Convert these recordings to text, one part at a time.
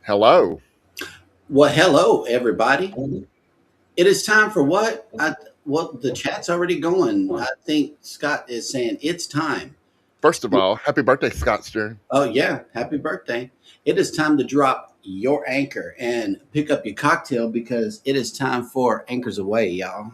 Hello. Well, hello, everybody. It is time for what? Well, the chat's already going. I think Scott is saying it's time. First of all, happy birthday, Scott Stern. Oh, yeah. Happy birthday. It is time to drop your anchor and pick up your cocktail because it is time for Anchors Aweigh, y'all.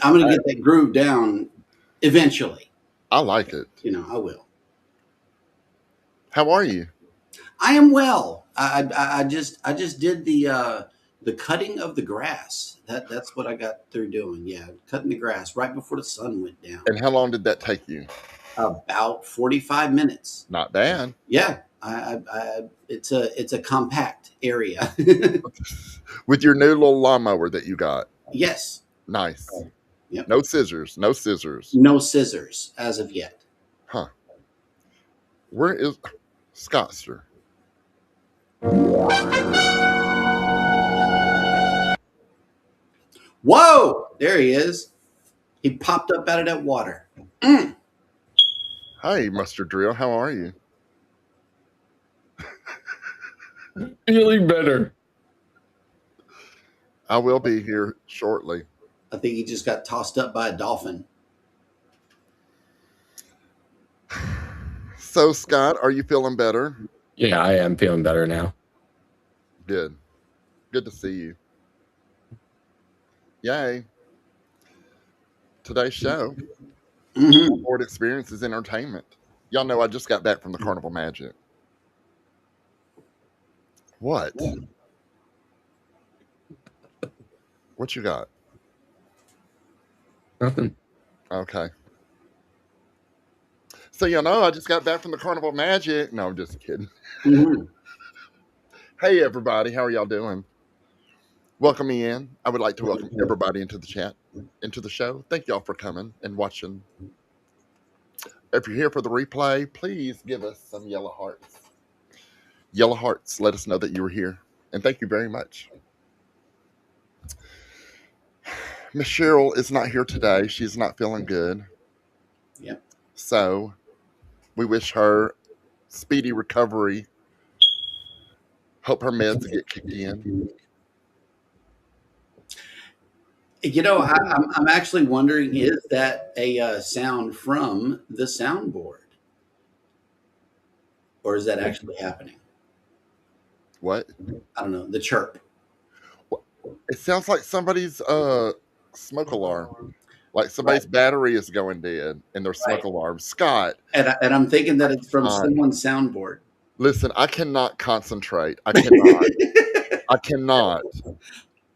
I'm gonna get that groove down eventually. I like it. I will. How are you? I am well. I just did the cutting of the grass. That's what I got through doing. Yeah, cutting the grass right before the sun went down. And how long did that take you? About 45 minutes. Not bad. Yeah, it's a compact area. With your new little lawnmower that you got. Yes. Nice. Yep. No scissors. No scissors. No scissors as of yet. Huh. Where is Scottster? Whoa! There he is. He popped up out of that water. Mm. Hi, Mustard Drill. How are you? Feeling better. I will be here shortly. I think he just got tossed up by a dolphin. So, Scott, are you feeling better? Yeah, I am feeling better now. Good. Good to see you. Yay. Today's show, Onboard Experiences and Entertainment. Y'all know I just got back from the Carnival Magic. What? What you got? Nothing. Okay. So, I just got back from the Carnival Magic. No, I'm just kidding. Mm-hmm. Hey, everybody. How are y'all doing? Welcome me in. I would like to welcome everybody into the chat, into the show. Thank y'all for coming and watching. If you're here for the replay, please give us some yellow hearts. Yellow hearts, let us know that you were here. And thank you very much. Miss Cheryl is not here today. She's not feeling good. Yep. So we wish her speedy recovery. Hope her meds get kicked in. I'm actually wondering, is that a sound from the soundboard? Or is that actually happening? What? I don't know. The chirp. It sounds like somebody's smoke alarm. Like somebody's battery is going dead in their smoke alarm. Scott. And I'm thinking that it's from someone's soundboard. Listen, I cannot concentrate. I cannot. I cannot.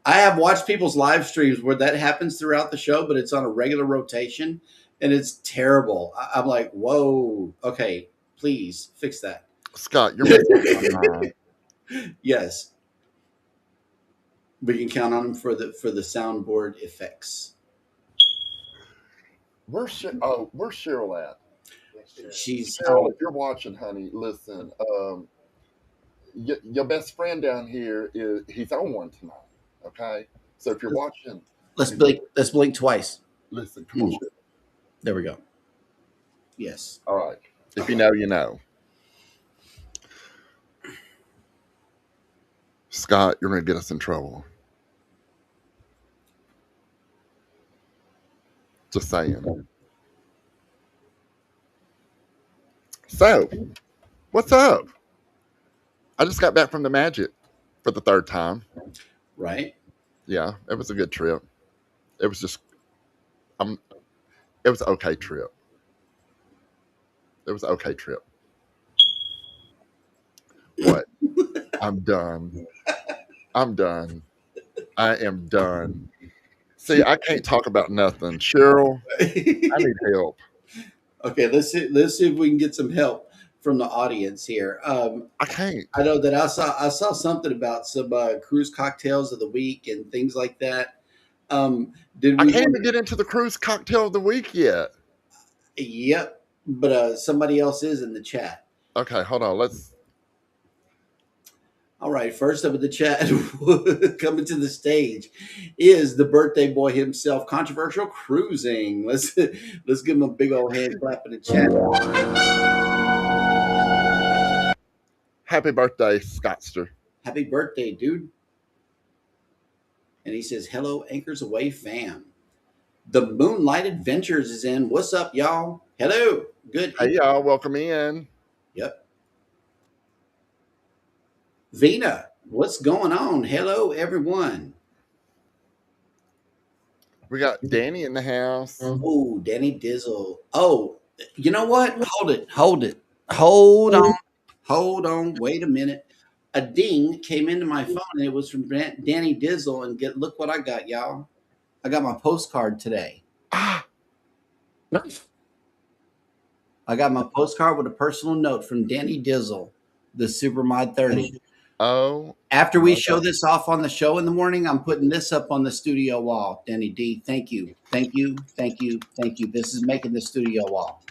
I have watched people's live streams where that happens throughout the show, but it's on a regular rotation and it's terrible. I'm like, whoa, okay, please fix that. Scott, you're missing. Yes. We can count on them for the soundboard effects. Where's Cheryl at? She's Cheryl, if you're watching, honey, listen. Your best friend down here he's on one tonight. Okay, so if you're watching, let's blink twice. Listen, come on. There we go. Yes. All right. If you know, you know. Scott, you're going to get us in trouble. Just saying. So, what's up? I just got back from the Magic for the third time. Right? Yeah, it was a good trip. It was just, it was an okay trip. It was an okay trip. What? I'm done. I'm done. I am done. See, I can't talk about nothing. Cheryl, I need help. Okay, let's see if we can get some help from the audience here. I can't. I know that I saw something about some cruise cocktails of the week and things like that. Did I we? can't even get into the cruise cocktail of the week yet. Yep, but somebody else is in the chat. Okay, hold on. Let's. All right, first up in the chat, coming to the stage, is the birthday boy himself, Controversial Cruising. Let's give him a big old hand clap in the chat. Happy birthday, Scottster. Happy birthday, dude! And he says, "Hello, Anchors Aweigh fam. The Moonlight Adventures is in. What's up, y'all? Hello, good. Hey, y'all, welcome in. Yep. Vina, what's going on? Hello, everyone. We got Danny in the house. Oh, Danny Dizzle. Oh, you know what? Hold on. Wait a minute. A ding came into my phone and it was from Danny Dizzle. And look what I got, y'all. I got my postcard today. Nice. I got my postcard with a personal note from Danny Dizzle, the Supermod 30. Oh. After we show this off on the show in the morning, I'm putting this up on the studio wall. Danny D, thank you. This is making the studio wall.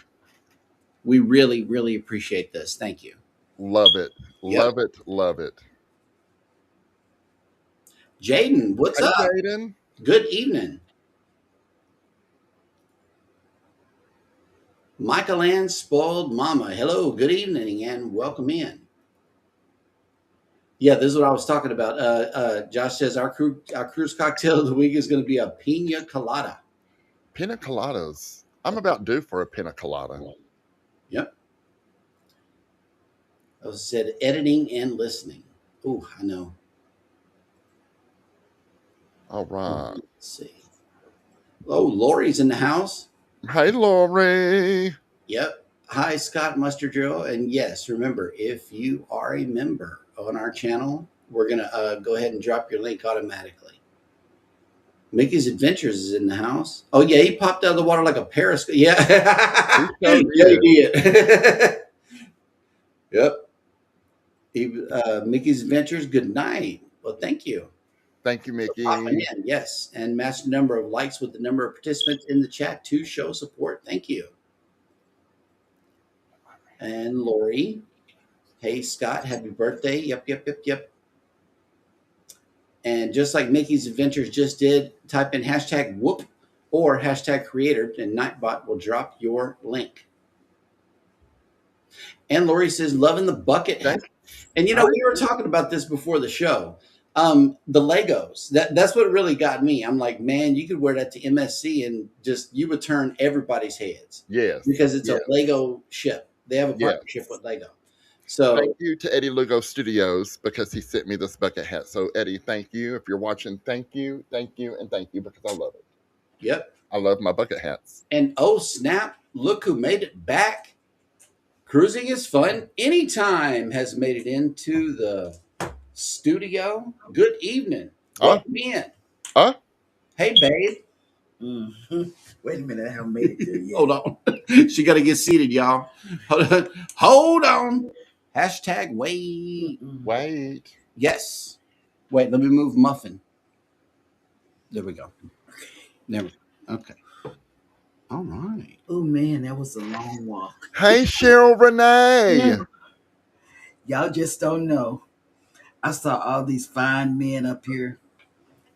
We really, really appreciate this. Thank you. Love it. Yep. Love it. Jaden, what's up? Jaden. Good evening. Michael Ann Spoiled Mama. Hello, good evening, and welcome in. Yeah, this is what I was talking about. Josh says our cruise cocktail of the week is going to be a pina colada. Pina coladas. I'm about due for a pina colada. Yep. I said editing and listening. Oh, I know. All right. Let's see. Oh, Lori's in the house. Hey, Lori. Yep. Hi, Scott Mustard Drill. And yes, remember, if you are a member on our channel, we're going to go ahead and drop your link automatically. Mickey's Adventures is in the house. Oh, yeah, he popped out of the water like a periscope. Yeah. Yeah, he did. Yep. Mickey's Adventures, good night. Well, thank you. Thank you, Mickey. Popping in, yes. And match the number of likes with the number of participants in the chat to show support. Thank you. And Lori. Hey, Scott, happy birthday. Yep. And just like Mickey's Adventures just did, type in hashtag whoop or hashtag creator, and Nightbot will drop your link. And Lori says, loving the bucket hat. And, you know, we were talking about this before the show. The Legos, that's what really got me. I'm like, man, you could wear that to MSC and just, you would turn everybody's heads. Yes. Because it's a Lego ship. They have a partnership with Lego. So thank you to Eddie Lugo Studios because he sent me this bucket hat. So Eddie, thank you. If you're watching, thank you, and thank you because I love it. Yep. I love my bucket hats. And oh snap, look who made it back. Cruising is fun. Anytime has made it into the studio. Good evening. Welcome in. Hey, babe. Mm-hmm. Wait a minute, I haven't made it there yet. Hold on. She got to get seated, y'all. Hold on. Hashtag wait. Wait. Yes. Wait, let me move Muffin. There we go. Okay. All right. Oh, man, that was a long walk. Hey, Cheryl Renee. Yeah. Y'all just don't know. I saw all these fine men up here,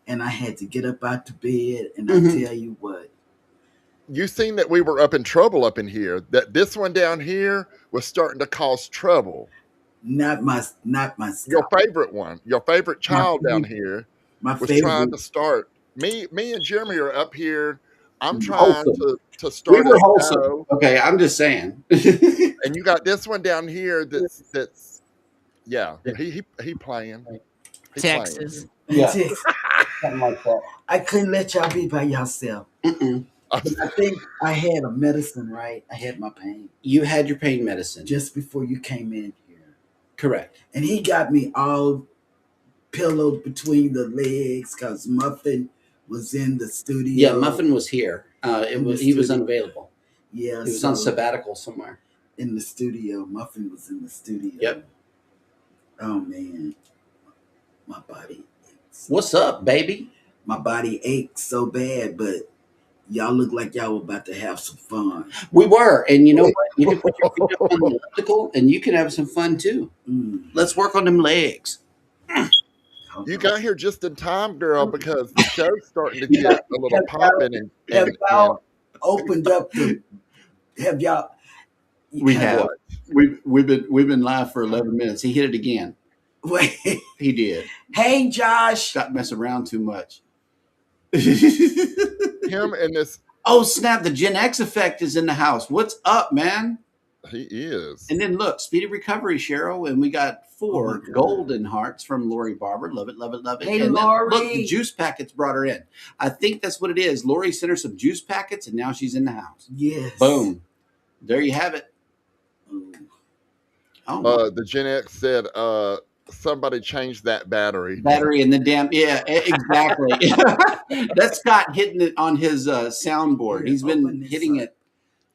and I had to get up out the bed, and I tell you what. You seen that we were up in trouble up in here, that this one down here was starting to cause trouble. Not my Your favorite one, your favorite child down here was trying to start. Me and Jeremy are up here I'm trying Wholesome. to We start were a wholesome. show, Okay, I'm just saying. and you got this one down here that's yeah. He playing. He playing. Texas. Yeah. Texas. Something like that. I couldn't let y'all be by yourself. Mm-mm. But I think I had a medicine, right? I had my pain You had your pain medicine. just before you came in here. Correct. And he got me all pillowed between the legs because Muffin was in the studio. Yeah, Muffin was here. He was studio. unavailable. Yeah, He was on sabbatical somewhere. in the studio. Muffin was in the studio. Yep. Oh man, my body aches. What's up, baby? My body aches so bad, but y'all look like y'all were about to have some fun. We were, and you know what? You can put your feet up on the elliptical, and you can have some fun too. Let's work on them legs. Hold You on. got here just in time, girl, because the show's starting to Yeah. get a little popping and Have y'all opened up the? Have y'all? We have. what? We've been live for 11 minutes. He hit it again. Wait. He did. Hey, Josh. Got messing around too much. Him and this, Oh snap! The Gen X effect is in the house. What's up, man? he is. And then look, speedy recovery, Cheryl, and we got 4 Oh my God. golden hearts from Lori Barber. Love it, love it, love it. Hey, and then, Lori. look, the juice packets brought her in. I think that's what it is. Lori sent her some juice packets, and now she's in the house. Yes. Boom. There you have it. Ooh. Oh, The Gen X said, somebody changed that battery. battery in the damn exactly. That's Scott hitting it on his soundboard. He's Open been this hitting up.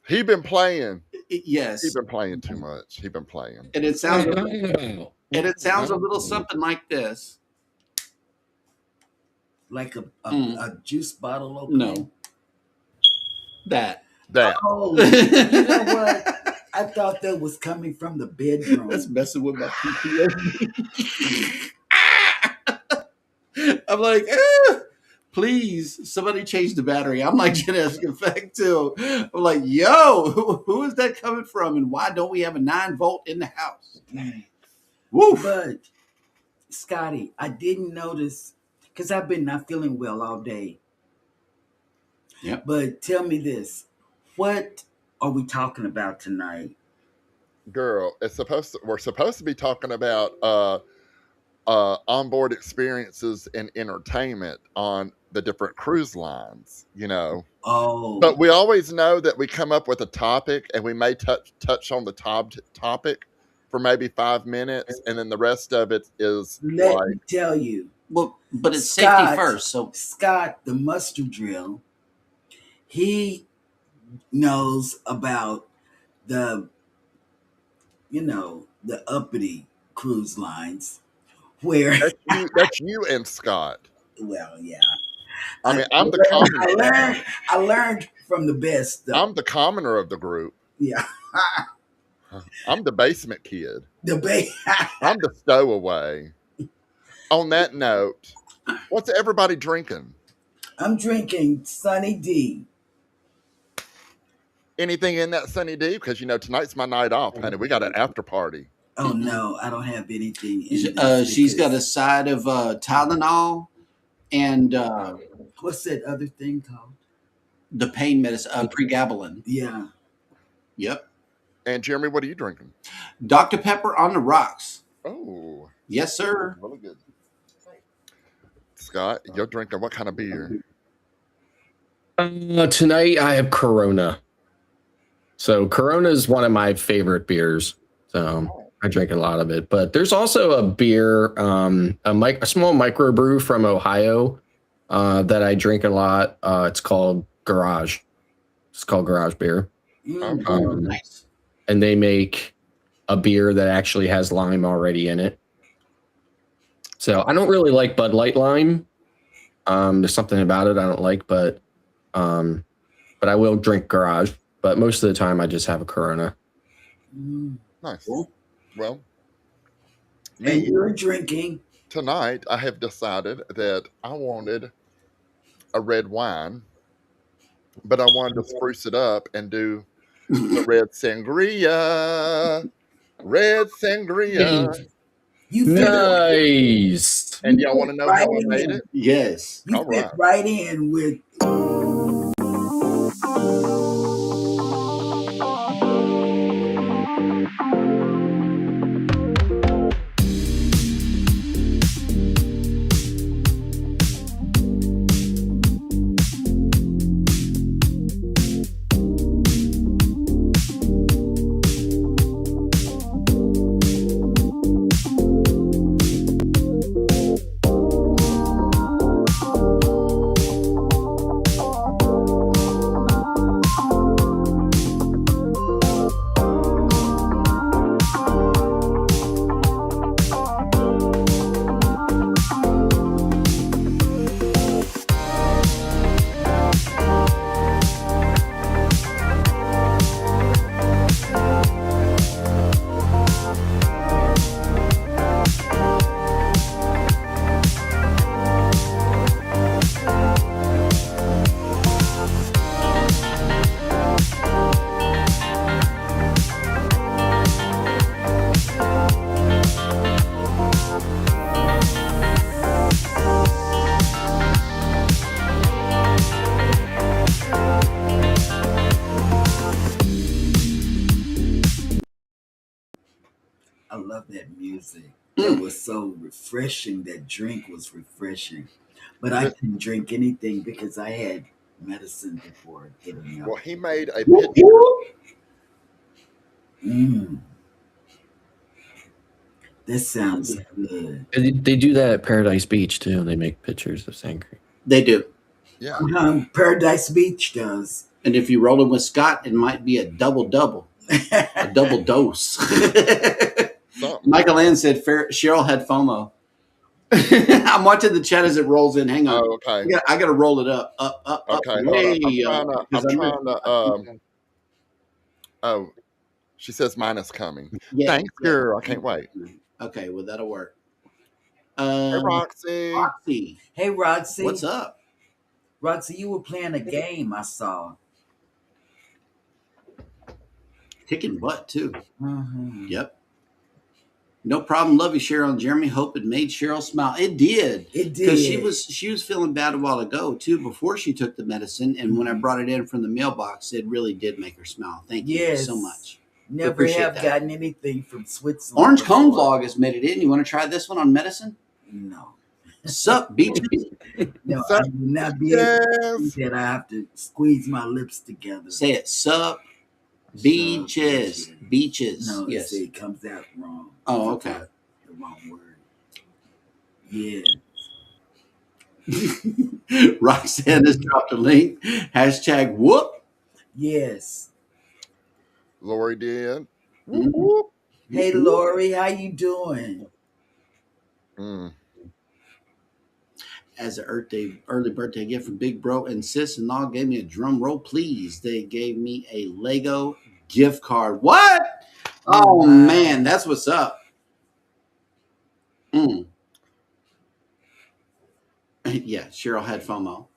He been playing. Yes, He been playing too much. He been playing. and it sounds a little something like this. Like a Mm. juice bottle opening. No, that. Oh, you know what? I thought that was coming from the bedroom. That's messing with my PTSD. I'm like, please, somebody change the battery. I'm like genetic effect too. I'm like, yo, who is that coming from? And why don't we have a 9-volt in the house? Woo! But Scottie, I didn't notice because I've been not feeling well all day. Yep. But tell me this: what are we talking about tonight? Girl, we're supposed to be talking about onboard experiences and entertainment on the different cruise lines, you know. Oh, But we always know that we come up with a topic and we may touch on the topic for maybe 5 minutes, and then the rest of it is let like, me tell you, Well, but it's Scott. safety first. So Scott, the mustard drill, he knows about the uppity cruise lines where that's you and Scott. well, yeah. I mean, I'm the commoner. I learned from the best stuff. I'm the commoner of the group. Yeah. I'm the basement kid. Debate. I'm the stowaway. On that note, what's everybody drinking? I'm drinking Sunny D. Anything in that Sunny D? Because tonight's my night off, honey. We got an after party. Oh no, I don't have anything in this she's got a because- side of Tylenol and what's that other thing called? the pain medicine, pregabalin. Yeah. Yep. And Jeremy, what are you drinking? Dr. Pepper on the rocks. Oh, Yes, sir. really good. Scott, you're drinking what kind of beer? Tonight I have Corona. So Corona is one of my favorite beers. So I drink a lot of it. But there's also a beer, a small microbrew from Ohio that I drink a lot. It's called Garage. It's called Garage Beer. Nice. And they make a beer that actually has lime already in it. So I don't really like Bud Light lime. There's something about it I don't like, but I will drink Garage. But most of the time, I just have a Corona. Nice. Cool. Well, And me, you're drinking. tonight I have decided that I wanted a red wine, but I wanted to spruce it up and do the red sangria. Red sangria. You fit, Nice. And y'all want to know how I made it? Yes. you All fit right. right in with love that music. It was so refreshing. That drink was refreshing. But I couldn't drink anything because I had medicine before getting up. Well, he made a Whoop, picture. whoop. Mm, this sounds good. And they do that at Paradise Beach too. They make pictures of sangria. They do. Yeah. Paradise Beach does. And if you roll it with Scott, it might be a double, a double dose. Something. Michael Ann said Cheryl had FOMO. I'm watching the chat as it rolls in. Hang on. Oh, okay. I got to roll it up. Okay. Way Hold on. up. I'm trying to. Oh, she says mine is coming. Yeah, Thanks, girl. I can't wait. Okay, well, that'll work. Hey, Roxy. Roxy, Hey, Roxy. what's up? Roxy, you were playing a game I saw. Kicking butt, too. Mm-hmm. Yep. No problem. Love you, Cheryl and Jeremy. Hope it made Cheryl smile. It did. It did. Because she was feeling bad a while ago, too, before she took the medicine. And when I brought it in from the mailbox, it really did make her smile. Thank you so much. Never Appreciate have that. gotten anything from Switzerland. Orange Cone before. Vlog has made it in. You want to try this one on medicine? No. Sup, beach? No, Sup? I will not be able to Yes. do that. I have to squeeze my lips together. Say it. Sup, beaches. Beaches. No, Yes. see, it comes out wrong. Oh, It's okay. not the wrong word. Yeah. Roxanne has dropped a link. Hashtag whoop. Yes. Lori did. Mhm. Whoop. Hey, Lori, how you doing? Mm. As an early birthday gift from Big Bro and Sis-in-Law gave me a drum roll, please. They gave me a Lego gift card. What? Oh, man, that's what's up. Yeah, Cheryl had FOMO.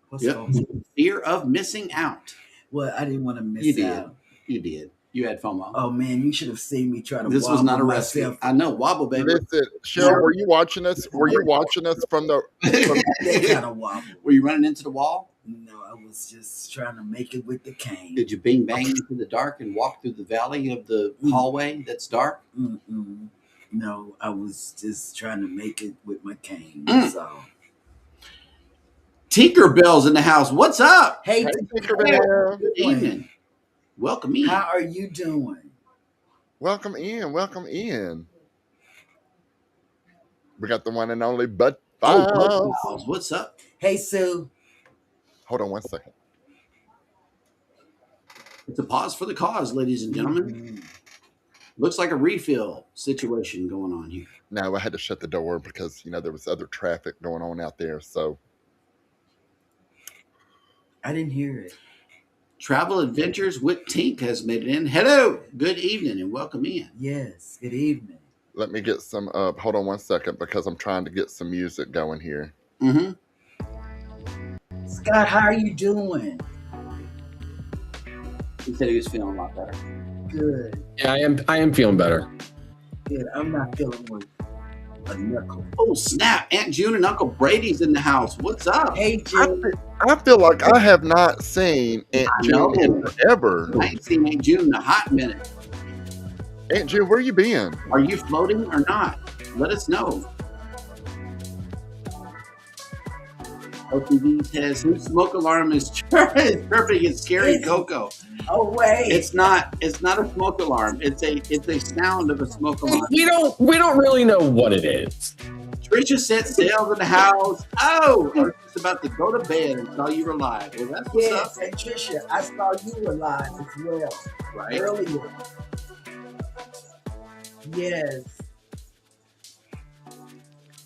What's Yep. wrong? Fear of missing out. Well, I didn't want to miss You did. out. You did. You had FOMO. Oh man, you should have seen me try to. This was not a rescue. rescue. I know, wobble, baby. Listen, Cheryl, were you watching us? Were you watching us from the? That kind of wobble. Were you running into the wall? No, I was just trying to make it with the cane. Did you bing bang into the dark and walk through the valley of the hallway that's dark? Mm-mm. No, I was just trying to make it with my cane. So, Tinkerbell's in the house. What's up? hey, Hey, Tinkerbell. Good evening. Welcome in. how are you doing? Welcome in. Welcome in. We got the one and only Bud Files. Oh, Files. What's up? Hey, Sue. Hold on one second. It's a pause for the cause, ladies and gentlemen. Mm. Looks like a refill situation going on here. No, I had to shut the door because there was other traffic going on out there. So I didn't hear it. Travel Adventures with Tink has made it in. Hello. Good evening and welcome in. Yes. Good evening. let me get some. Hold on one second because I'm trying to get some music going here. Mm-hmm. Scott, how are you doing? He said he was feeling a lot better. Good. Yeah, I am feeling better. Good. I'm not feeling with a knuckle. Oh, snap. Aunt June and Uncle Brady's in the house. What's up? Hey, Jim. I feel like I have not seen Aunt I know. June in forever. I ain't seen Aunt June in a hot minute. Aunt June, where you been? Are you floating or not? Let us know. OTV says whose smoke alarm is chirping and scaring Coco. Oh, wait. It's not a smoke alarm. It's a sound of a smoke alarm. We don't really know what it is. Trisha set sail in the house. Oh, I was just about to go to bed and saw you were live. Well, that's what's Yes, up, and Trisha, I saw you were live as well right? earlier. Yes.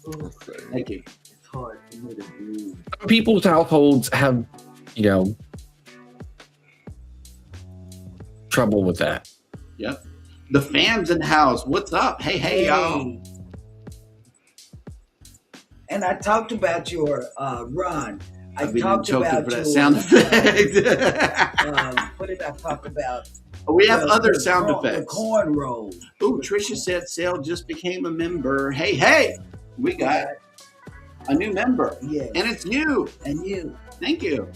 Let's see. Thank you. It's hard for me to breathe. Some people's households have, trouble with that. Yep. The fam's in the house. What's up? Hey, y'all. And I talked about your run. I I've been talked choking about for that your sound effect. what did I talk about? We have other The sound corn- effects. The corn roll. Ooh, Trisha said Sale just became a member. Hey, we got a new member. Yes. And it's you. And you. Thank you.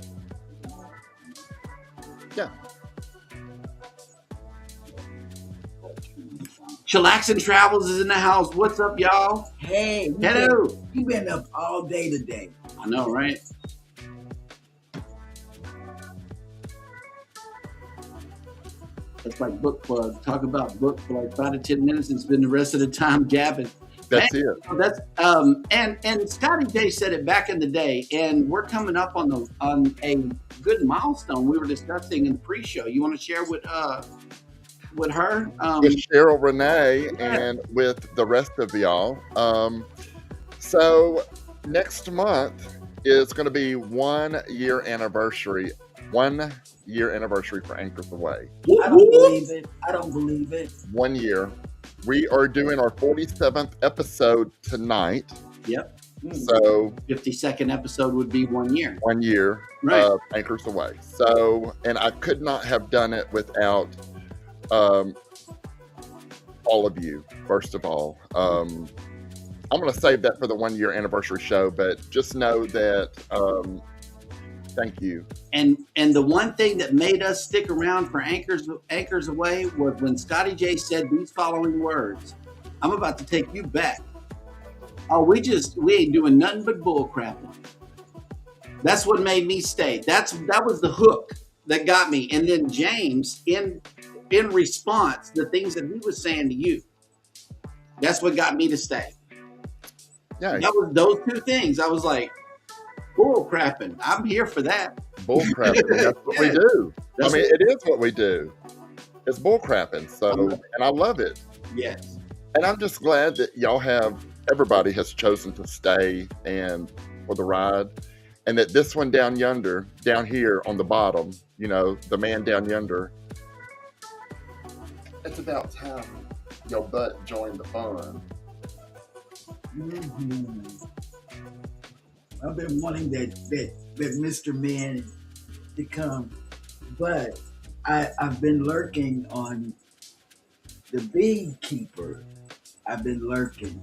Yeah. Chillaxin Travels is in the house. What's up, y'all? Hey, Hello. You been up all day today. I know, right? That's like book plug. Talk about book for like 5 to 10 minutes and spend the rest of the time gabbing. That's it. That's and Scottie J said it back in the day, and we're coming up on a good milestone we were discussing in the pre-show. You want to share with her? With Cheryl Renee and with the rest of y'all. So next month is going to be 1 year anniversary. 1 year anniversary for Anchors Aweigh. I don't believe it. I don't believe it. 1 year. We are doing our 47th episode tonight. Yep. So 52nd episode would be 1 year. 1 year Right. of Anchors Aweigh. So, and I could not have done it without all of you, first of all. I'm going to save that for the 1 year anniversary show, but just know that thank you. And the one thing that made us stick around for Anchors Aweigh was when Scottie J said these following words. I'm about to take you back. Oh, we ain't doing nothing but bull crapping. That's what made me stay. That was the hook that got me. And then James, in response, the things that he was saying to you, that's what got me to stay. Yeah. That was those two things. I was like, bull crapping. I'm here for that. Bull crapping. That's what we do. It is what we do. It's bull crapping. So, and I love it. Yes. And I'm just glad that everybody has chosen to stay and for the ride. And that this one down here on the bottom, the man down yonder, it's about time your butt joined the fun. Mm-hmm. I've been wanting that Mr. Man to come, but I've been lurking on the Beekeeper. I've been lurking.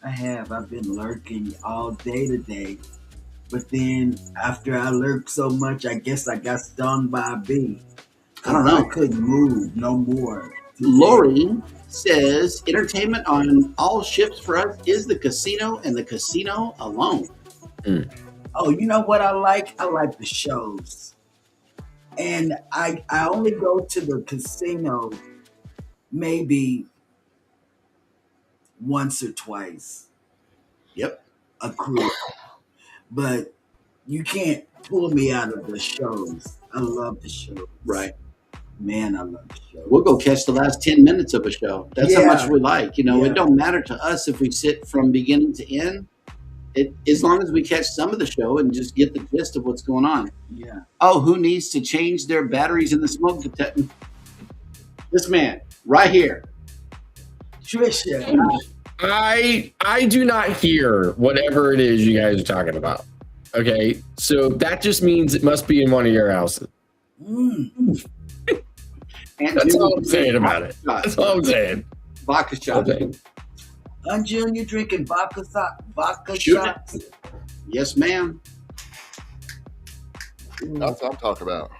I've been lurking all day today, but then after I lurked so much, I guess I got stung by a bee. I don't know. I couldn't move no more. Lori says entertainment on all ships for us is the casino and the casino alone. Oh, you know what I like? I like the shows. And I only go to the casino maybe once or twice. Yep. A cruise. But you can't pull me out of the shows. I love the shows. Right. Man, I love the show. We'll go catch the last 10 minutes of a show. That's how much we like. It Yeah. don't matter to us if we sit from beginning to end. As long as we catch some of the show and just get the gist of what's going on. Yeah. Oh, who needs to change their batteries in the smoke detector? This man, right here. Trisha. I do not hear whatever it is you guys are talking about. Okay, so that just means it must be in one of your houses. That's all I'm saying about it. That's all I'm saying. Vodka shot. Unjune, you drinking vodka Shoot shots? Yes, ma'am. That's what I'm talking about.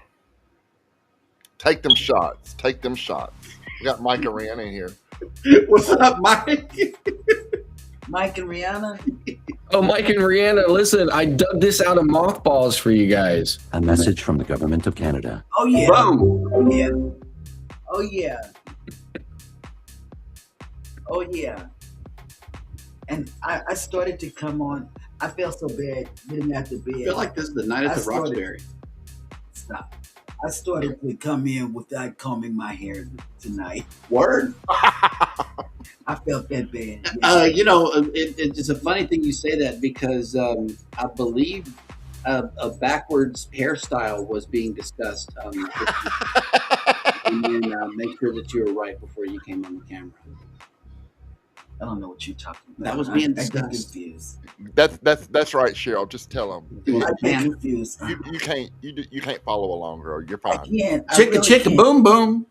Take them shots. Take them shots. We got Mike and Rihanna in here. What's up, Mike? Mike and Rihanna? Oh, Mike and Rihanna, listen, I dug this out of mothballs for you guys. A message from the government of Canada. Oh, yeah. Boom. Oh, yeah. Oh, yeah. Oh, yeah. And I started to come on. I felt so bad getting out the bed. I feel like this is the night at the Roxbury. Stop. I started to come in without combing my hair tonight. Word. I felt that bad. It's a funny thing you say that because I believe a backwards hairstyle was being discussed. And then make sure that you were right before you came on the camera. I don't know what you're talking about. That was being I get discussed. confused. That's right, Cheryl. Just tell them. I get confused. You can't follow along, girl. You're fine. I can't. Chicka chicka boom boom.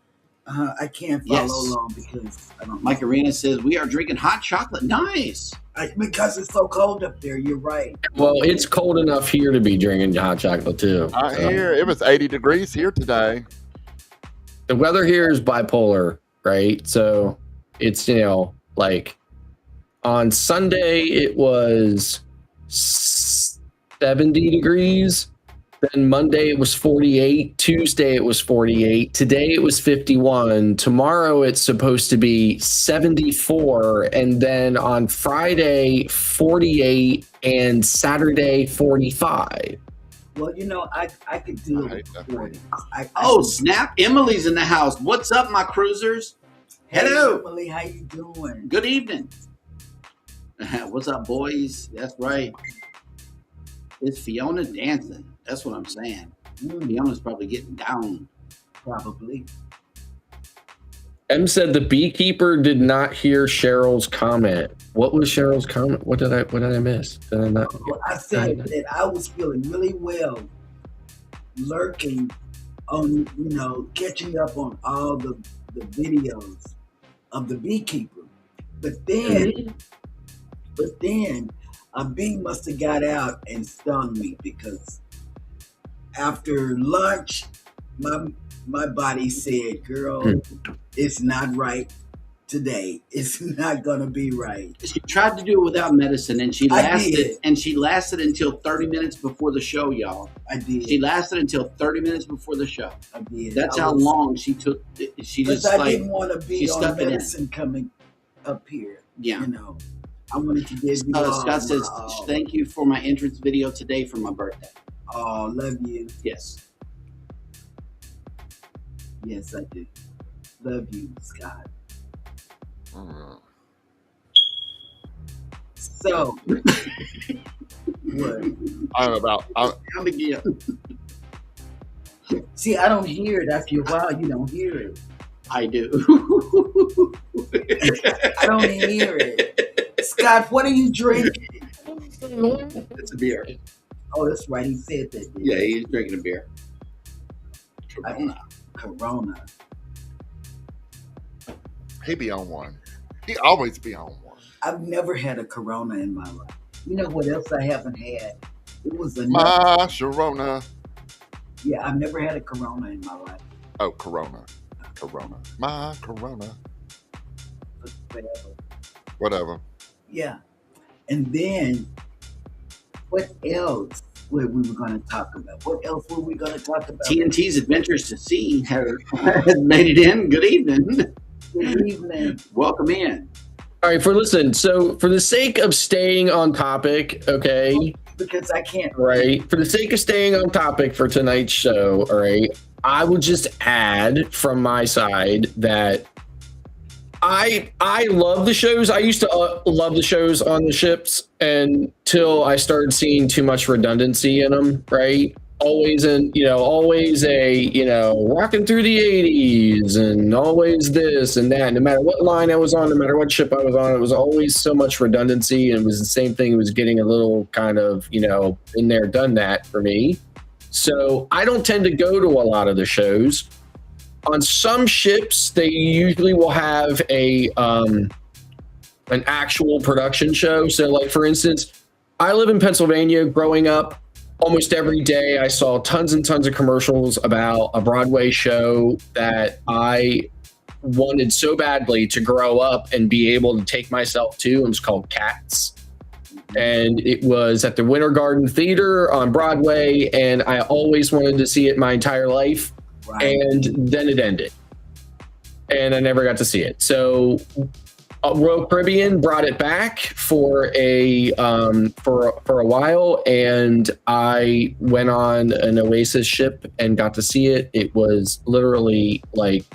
I can't follow Yes. along because I don't. Mike Arena says we are drinking hot chocolate. Nice. Because it's so cold up there. You're right. Well, it's cold enough here to be drinking hot chocolate too. I hear it was 80 degrees here today. The weather here is bipolar. right? So it's, like on Sunday it was 70 degrees. Then Monday it was 48. Tuesday it was 48. Today it was 51. Tomorrow it's supposed to be 74. And then on Friday, 48. And Saturday, 45. Well, I could do I it hate that. with 40. Oh, snap. Emily's in the house. What's up, my cruisers? Hey, Hello. Emily, how you doing? Good evening. What's up, boys? That's right. It's Fiona dancing. That's what I'm saying. Fiona's probably getting down. Probably. M said the beekeeper did not hear Cheryl's comment. What was Cheryl's comment? What did I miss? Did I not? Well, I said that I was feeling really well, lurking on, catching up on all the videos of the beekeeper. But then a bee must have got out and stung me, because after lunch, my body said, girl, it's not right today. It's not gonna be right. She tried to do it without medicine, and she lasted until 30 minutes before the show, y'all. I did. She lasted until 30 minutes before the show. I did. That's how long she took. She just didn't want to be on stuck it in. medicine coming up here. Yeah. I wanted to give you Scott says, thank you for my entrance video today for my birthday. Oh, love you. Yes. Yes, I do. Love you, Scott. So, what? I'm again. See, I don't hear it. After a while, you don't hear it. I do. I don't hear it. Scott, what are you drinking? It's a beer. Oh, that's right. He said that. Yeah, he's drinking a beer. Corona. He be on one. He always be on one. I've never had a Corona in my life. You know what else I haven't had? It was a My Sharona. Yeah, I've never had a Corona in my life. Oh, Corona. My Corona. Whatever. Yeah. And then, what else were we going to talk about? What else were we going to talk about? TNT's Adventures to Sea has made it in. Good evening. Good evening. Welcome in. All right, so for the sake of staying on topic, okay? Because I can't. Right. For the sake of staying on topic for tonight's show, all right, I would just add from my side that I love the shows. I used to love the shows on the ships until I started seeing too much redundancy in them, right? Always rocking through the 80s and always this and that. No matter what line I was on, no matter what ship I was on, it was always so much redundancy, and it was the same thing. It was getting a little kind of, been there, done that for me. So I don't tend to go to a lot of the shows. On some ships, they usually will have an actual production show. So, like, for instance, I live in Pennsylvania. Growing up, almost every day I saw tons and tons of commercials about a Broadway show that I wanted so badly to grow up and be able to take myself to. It was called Cats. And it was at the Winter Garden Theater on Broadway, and I always wanted to see it my entire life. Right. And then it ended, and I never got to see it. So Royal Caribbean brought it back for a while, and I went on an Oasis ship and got to see it. It was literally like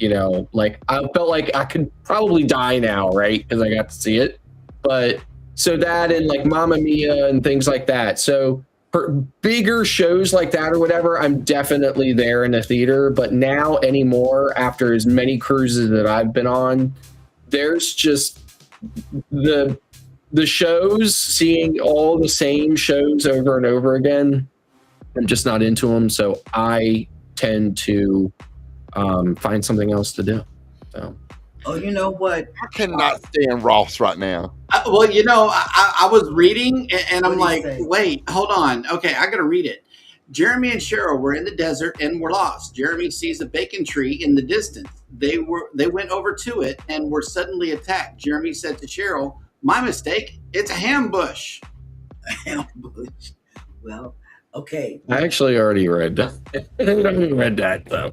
I felt like I could probably die now, right? Because I got to see it. But so that, and like Mamma Mia and things like that. So for bigger shows like that or whatever, I'm definitely there in the theater. But now anymore, after as many cruises that I've been on, there's just the shows, seeing all the same shows over and over again. I'm just not into them. So I tend to find something else to do. So. Oh, you know what? I cannot stand Ross right now. I was reading, and I'm like, wait, hold on. Okay, I got to read it. Jeremy and Cheryl were in the desert and were lost. Jeremy sees a bacon tree in the distance. They went over to it and were suddenly attacked. Jeremy said to Cheryl, "My mistake. It's a ham bush." Ambush. Well, okay. I actually already read that. I already read that though,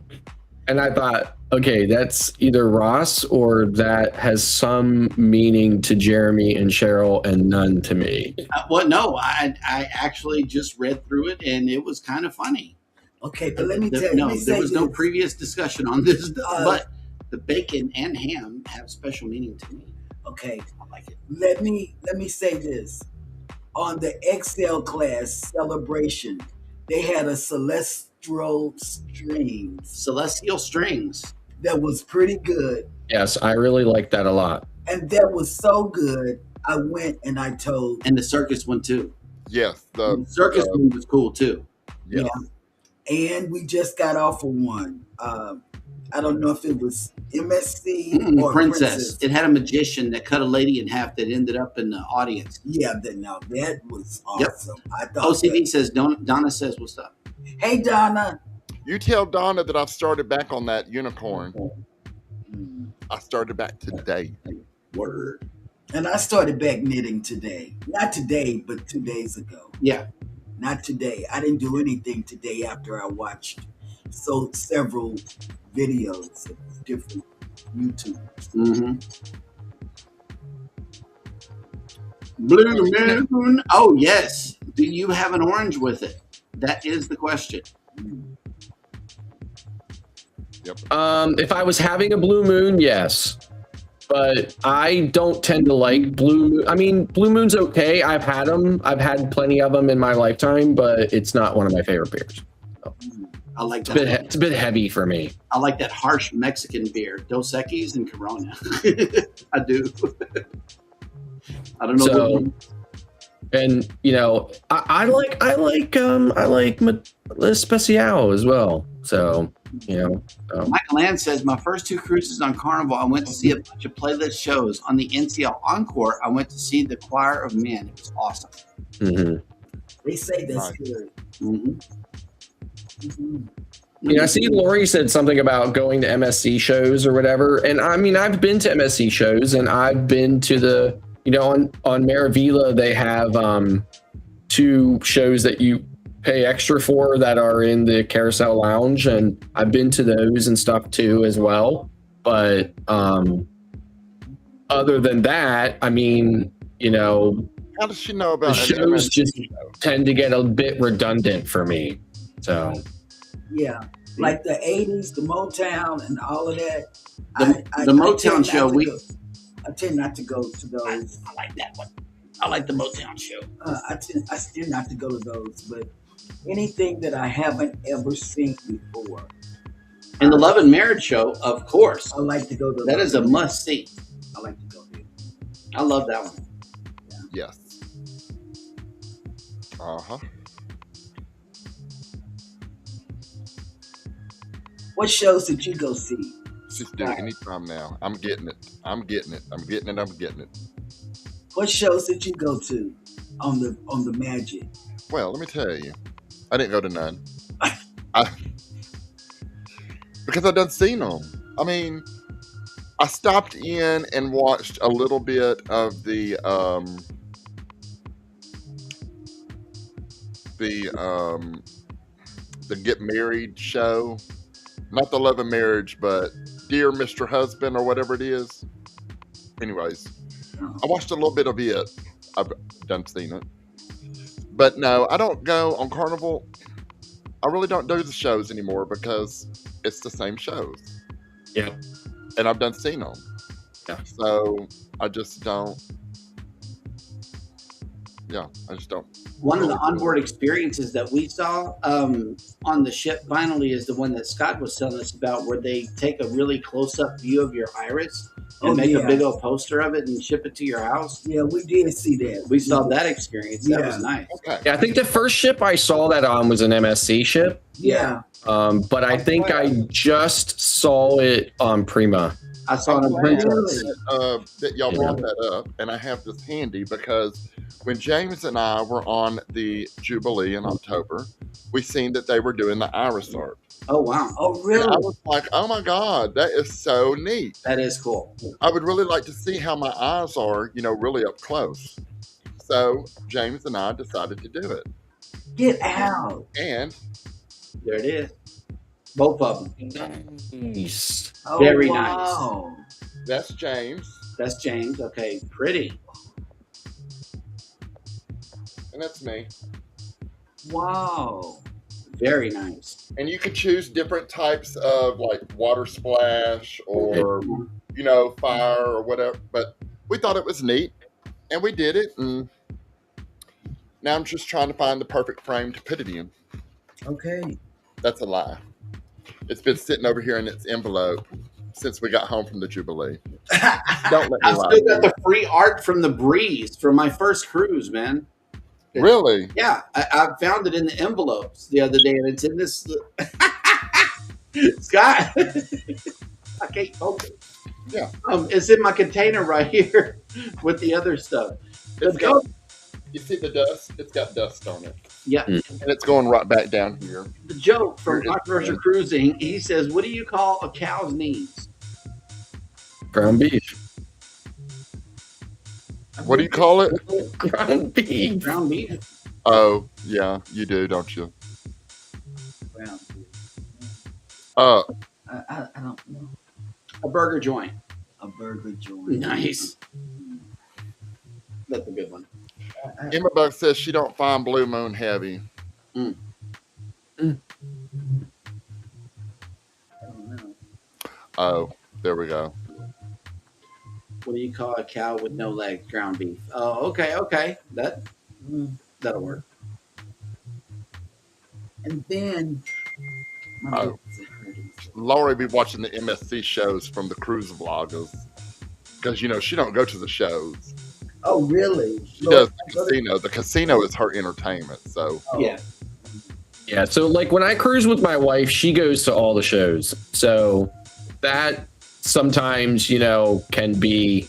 and I thought, okay, that's either Ross or that has some meaning to Jeremy and Cheryl and none to me. Well, no, I actually just read through it and it was kind of funny. Okay, but let me tell you. No, let me there say was no this. previous discussion on this, but the bacon and ham have special meaning to me. Okay, I like it. let me say this. On the XL class celebration, they had a celestial strings Celestial strings. that was pretty good. Yes, I really like that a lot. And that was so good. I went and I told. And the circus one too. Yes, The circus one was cool too. yes. And we just got off of one. I don't know if it was MSC or Princess. It had a magician that cut a lady in half that ended up in the audience. Yeah, that was awesome. I thought. OCD says, Donna says, what's up? Hey, Donna. You tell Donna that I've started back on that unicorn. I started back today. Word. And I started back knitting today. Not today, but 2 days ago. Yeah. Not today. I didn't do anything today after I watched several videos of different YouTubers. Mm-hmm. Blue moon. Oh, yes. Do you have an orange with it? That is the question. If I was having a blue moon, yes. But I don't tend to like blue moon. I mean, blue moon's okay. I've had them. I've had plenty of them in my lifetime, but it's not one of my favorite beers. So, I like that. it's a bit heavy for me. I like that harsh Mexican beer, Dos Equis and Corona. I do. I don't know. So, and you know, I like Especial as well. So, you know, Michael Ann says, my first 2 cruises on Carnival, I went to see a bunch of playlist shows. On the NCL Encore, I went to see the Choir of Men. It was awesome. mm-hmm. They say that's Nice. good. Mm-hmm. Mhm. You know, I see Lori said something about going to MSC shows or whatever. And I mean, I've been to MSC shows and I've been to the, you know, on Maravilla, they have 2 shows that you pay extra for that are in the Carousel Lounge. And I've been to those and stuff too as well. But other than that, I mean, you know, How does she know about the shows just tend to get a bit redundant for me. So Yeah, like the 80s, the Motown, and all of that. The Motown show, I tend not to go to those. I like that one. I like the Motown show. I tend not to go to those, but anything that I haven't ever seen before, And the Love and Marriage show, of course. I like to go to. That is a must see. I like to go there. I love that one. Yes. Uh-huh. What shows did you go see? Just do it anytime now. I'm getting it. I'm getting it. I'm getting it. I'm getting it. What shows did you go to on the Magic? Well, let me tell you. I didn't go to none. Because I done seen them. I mean, I stopped in and watched a little bit of the Get Married show. Not the Love and Marriage, but Dear Mr. Husband or whatever it is. Anyways, I watched a little bit of it. I've done seen it. But no, I don't go on Carnival. I really don't do the shows anymore because it's the same shows. Yeah. And I've done seen them. Yeah. So I just don't. Yeah, I just don't. One of the onboard experiences that we saw on the ship finally is the one that Scott was telling us about, where they take a really close-up view of your iris and make a big old poster of it and ship it to your house. Yeah, we did see that. We saw that experience. That was nice. Okay. Yeah, I think the first ship I saw that on was an MSC ship. Yeah. But I think I just saw it on Prima. I saw it on Really? That y'all brought that up, and I have this handy because when James and I were on the Jubilee in October, we seen that they were doing the iris art. Oh, wow. Oh, And really? I was like, oh my God, that is so neat. That is cool. I would really like to see how my eyes are, really up close. So James and I decided to do it. Get out. And There it is. Both of them. Nice. Oh, Very wow. that's James, That's James. Okay, pretty. and that's me. Wow. Very nice. And you could choose different types of like water splash or, fire or whatever. But we thought it was neat, and we did it. And now I'm just trying to find the perfect frame to put it in. Okay. That's a lie. It's been sitting over here in its envelope since we got home from the Jubilee. Don't let me I lie. still got the free art from the Breeze from my first cruise, man. Really? Yeah, I found it in the envelopes the other day, and it's in this. Scott, I can't focus. Yeah. It's in my container right here with the other stuff. It's got, you see the dust? It's got dust on it. Yeah. And it's going right back down here. The joke from Where is Controversial it? Cruising, he says, "What do you call a cow's knees?" Ground beef. What do you call it? Ground beef. Ground beef. Oh, yeah, you do, don't you? Wow. Uh, I don't know. A burger joint. A burger joint. Nice. That's a good one. Emma Buck says she don't find Blue Moon heavy. I don't know. Oh, there we go. What do you call a cow with no legs? Ground beef. Oh, okay. That'll work. And then Oh. Laurie be watching the MSC shows from the cruise vloggers because she don't go to the shows. Oh, really? She does the casino. The casino is her entertainment. So Yeah. Yeah, so like when I cruise with my wife, she goes to all the shows. So that sometimes, can be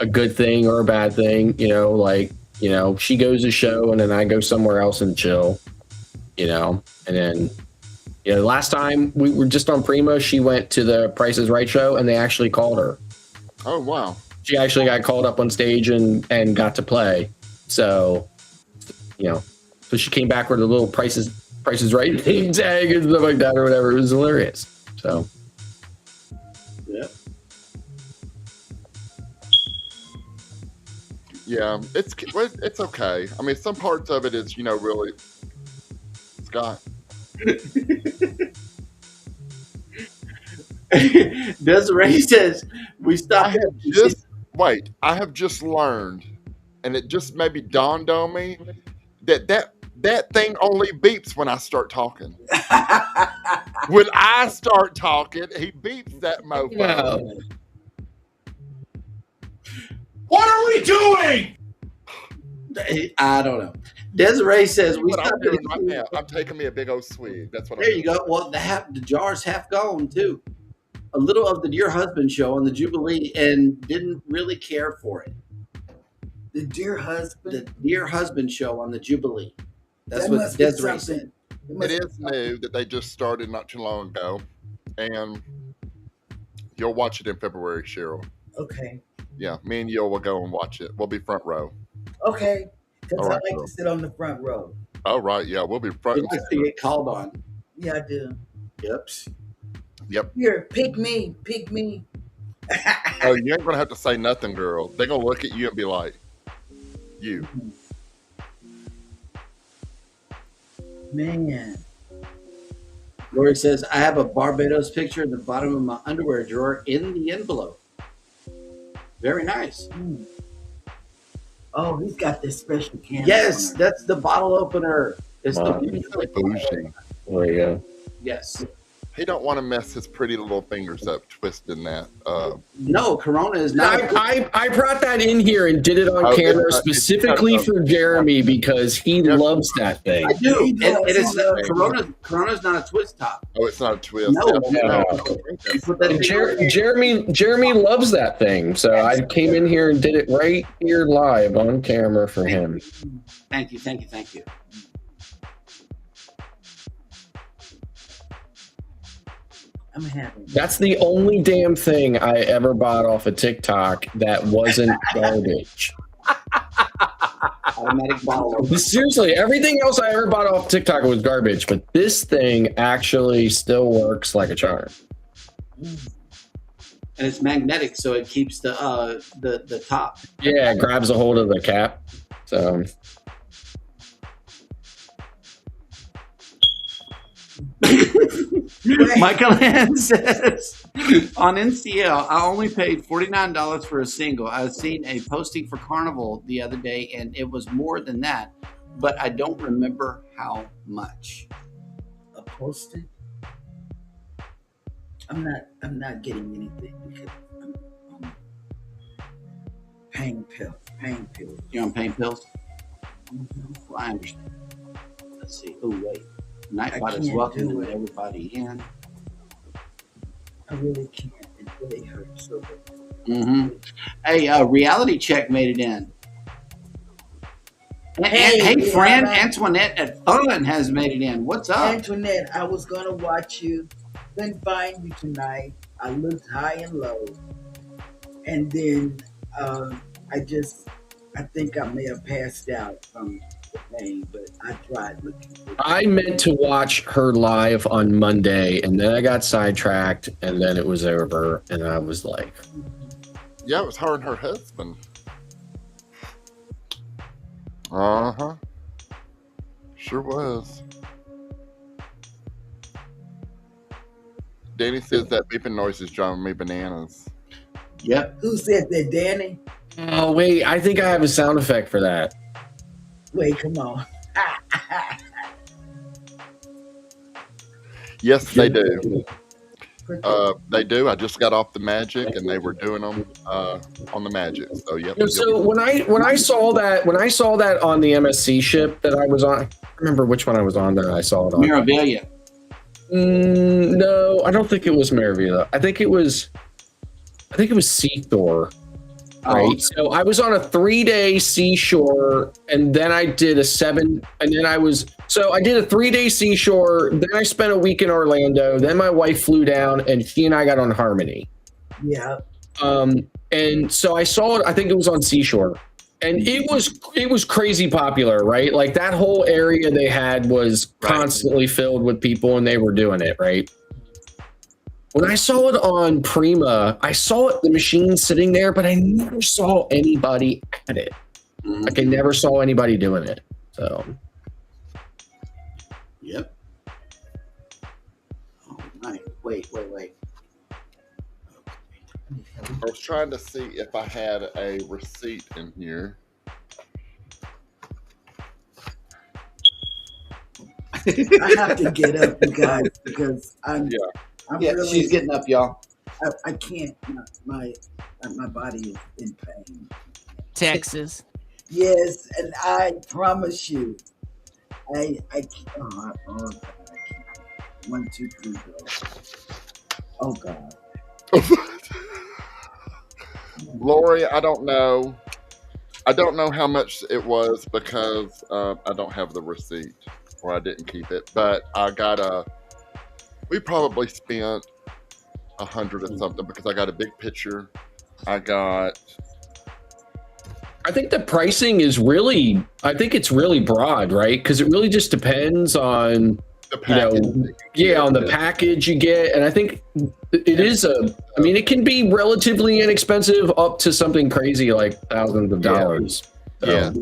a good thing or a bad thing, she goes to show and then I go somewhere else and chill, and then, last time we were just on Prima, she went to the Price is Right show and they actually called her. oh wow. She actually got called up on stage and got to play. So, so she came back with a little Price is Right name tag and stuff like that or whatever. It was hilarious. So. Yep. Yeah, it's okay. I mean, some parts of it is really Scott. Desiree says we stopped. I have just learned, and it just maybe dawned on me that thing only beeps when I start talking. When I start talking, he beeps that mofo. Yeah. What are we doing? I don't know. Desiree says we What I'm stopped. doing right now, I'm taking me a big old swig. That's what There I'm you doing. go. Well, the jar's half gone too. A little of the Dear Husband show on the Jubilee, and didn't really care for it. The Dear Husband. The Dear Husband show on the Jubilee. That's That what must be Desiree something. said. It is new that they just started not too long ago, and you'll watch it in February, Cheryl. Okay. Yeah, me and you will go and watch it. We'll be front row. Okay. Because All I right, like girl. to sit on the front row. Oh, right. Yeah, we'll be front. He likes to get called on. Yeah, I do. Yep. Yep. Here, pick me. Pick me. Oh, you ain't going to have to say nothing, girl. They're going to look at you and be like, you. Man. Lori says, I have a Barbados picture in the bottom of my underwear drawer in the envelope. Very nice. Mm. Oh, he's got this special camera. Yes, on her. that's the bottle opener. It's Wow. the Really bougie. There you go. yes. He don't want to mess his pretty little fingers up twisting that. No, Corona is not. I brought that in here and did it on camera specifically for Jeremy because he loves that thing. I do. Corona's not a twist top. Oh, it's not a twist. No. Jeremy loves that thing, so I came in here and did it right here live on camera for him. Thank you. I'm happy. That's the only damn thing I ever bought off of TikTok that wasn't garbage. Automatic bottle. Seriously, everything else I ever bought off TikTok was garbage, but this thing actually still works like a charm. And it's magnetic, so it keeps the top. Yeah, it grabs a hold of the cap. So Michael Ann says on NCL, I only paid $49 for a single. I was seeing a posting for Carnival the other day, and it was more than that, but I don't remember how much. A posting? I'm not getting anything because I'm pain pills. You're on pain pills? Mm-hmm. Well, I understand. Let's see. Oh, wait. Nightbot is can't welcoming do it. everybody in. I really can't. It really hurts so bad. Mm-hmm. Hey, Reality Check made it in. Hey, friend, Antoinette at Fun has made it in. What's up? Antoinette, I was gonna watch you. Couldn't find you tonight. I looked high and low, and then I think I may have passed out from the pain, but I tried looking. I meant to watch her live on Monday, and then I got sidetracked, and then it was over, and I was like, yeah, it was her and her husband. Uh-huh. Sure was. Danny says that beeping noise is driving me bananas. Yep. Who said that, Danny? oh, wait, I think I have a sound effect for that. Wait, come on. Yes, they do. They do. I just got off the Magic, and they were doing them on the Magic. So yep. So when I saw that on the MSC ship that I was on, I don't remember which one I was on that I saw it on. Mirabilia. No, I don't think it was Maravilla. I think it was Seathor. Right. Oh. So I was on a 3-day seashore, and then I did a 3-day seashore. Then I spent a week in Orlando. Then my wife flew down, and she and I got on Harmony. Yeah. And so I saw it. I think it was on Seashore, and it was crazy popular, right? Like that whole area they had was constantly filled with people, and they were doing it, right? When I saw it on Prima, I saw the machine sitting there, but I never saw anybody at it. Like I never saw anybody doing it. So, yep. Oh, nice. Wait. I was trying to see if I had a receipt in here. I have to get up, you guys, because I'm really, she's getting up, y'all. I can't. My body is in pain. Texas. Yes, and I promise you, I can't. Oh, God, I can't. 1, 2, 3, go. Oh God. Lori, I don't know. I don't know how much it was because I don't have the receipt, or I didn't keep it. But we probably spent $100 and something because I got a big picture. I think the pricing is really, it's really broad, right? Because it really just depends on the package. On the package you get, and I think it is it can be relatively inexpensive up to something crazy like thousands of dollars. Yeah.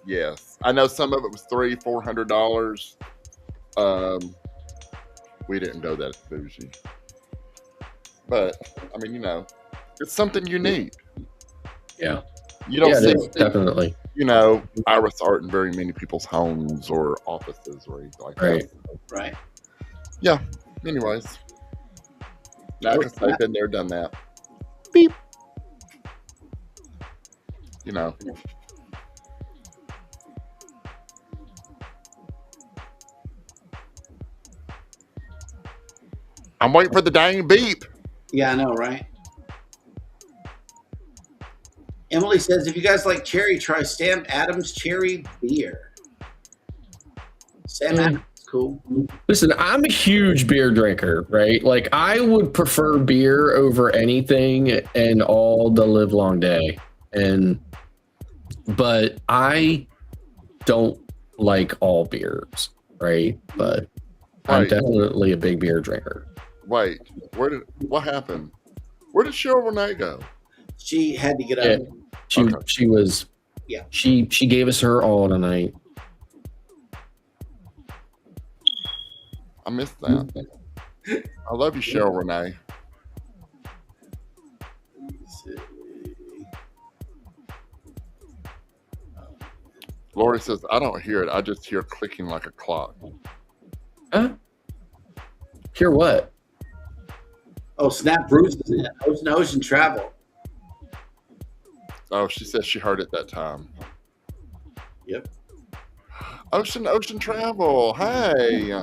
Yes. I know some of it was $300-$400. We didn't go that bougie, but it's something you need. Yeah. You don't see definitely. Iris art in very many people's homes or offices or anything like that. Right. Yeah. Anyways, now I can say been there, done that. Beep. You know. I'm waiting for the dang beep. Yeah, I know, right? Emily says, if you guys like cherry, try Sam Adams cherry beer. Sam Adams, cool. Listen, I'm a huge beer drinker, right? Like, I would prefer beer over anything and all the live long day. But I don't like all beers, right? But I'm definitely a big beer drinker. Wait, what happened? Where did Cheryl Renee go? She had to get up. Yeah, she was. Yeah. She gave us her all tonight. I missed that. I love you, Cheryl Renee. Lori says, I don't hear it. I just hear clicking like a clock. Huh? Hear what? Oh, Snap Bruce is in Ocean Travel. Oh, she said she heard it that time. Yep. Ocean Travel. Hey.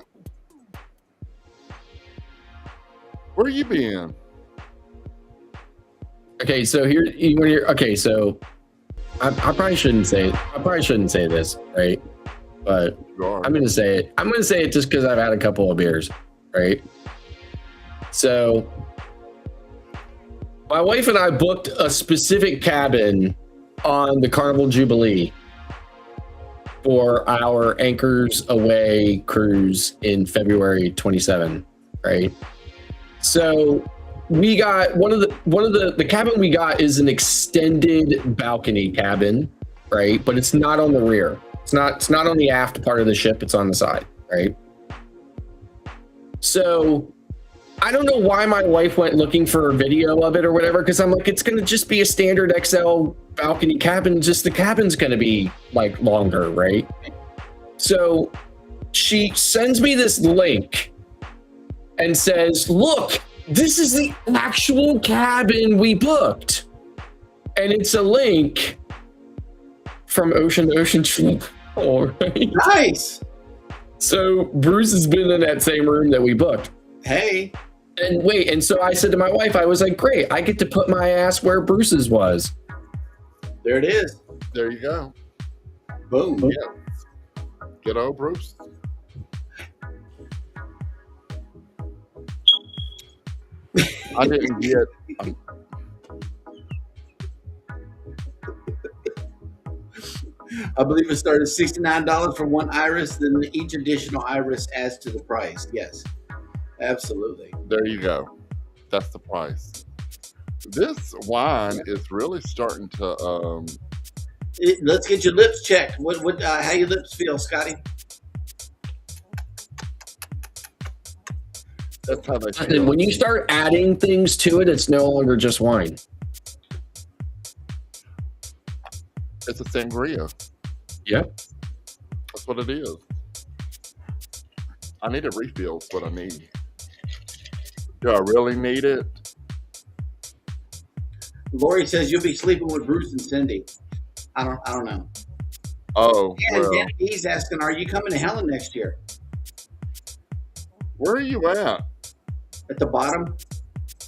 Where you been? Okay, so so I probably shouldn't say this, right? But I'm gonna say it. I'm gonna say it just because I've had a couple of beers, right? So my wife and I booked a specific cabin on the Carnival Jubilee for our Anchors Aweigh cruise in February 27, right? So we got one of the cabin we got is an extended balcony cabin, right? But it's not on the rear. It's not on the aft part of the ship. It's on the side, right? So I don't know why my wife went looking for a video of it or whatever, because I'm like, it's going to just be a standard XL balcony cabin. Just the cabin's going to be like longer, right? So she sends me this link and says, look, this is the actual cabin we booked. And it's a link from Ocean to Ocean Travel, right? Nice. So Bruce has been in that same room that we booked. Hey. And so I said to my wife, I was like, great, I get to put my ass where Bruce's was. There it is. There you go. Boom. Yeah. Good old Bruce. I didn't get. I believe it started $69 for one iris, then each additional iris adds to the price. Yes, absolutely. There you go. That's the price. This wine is really starting to. Let's get your lips checked. How your lips feel, Scotty? That's how they feel. When you start adding things to it, it's no longer just wine. It's a sangria. Yep. That's what it is. I need a refill. Is what I need. Do I really need it? Lori says you'll be sleeping with Bruce and Cindy. I don't know. Oh, And well. he's asking, are you coming to Helen next year? Where are you at? At the bottom.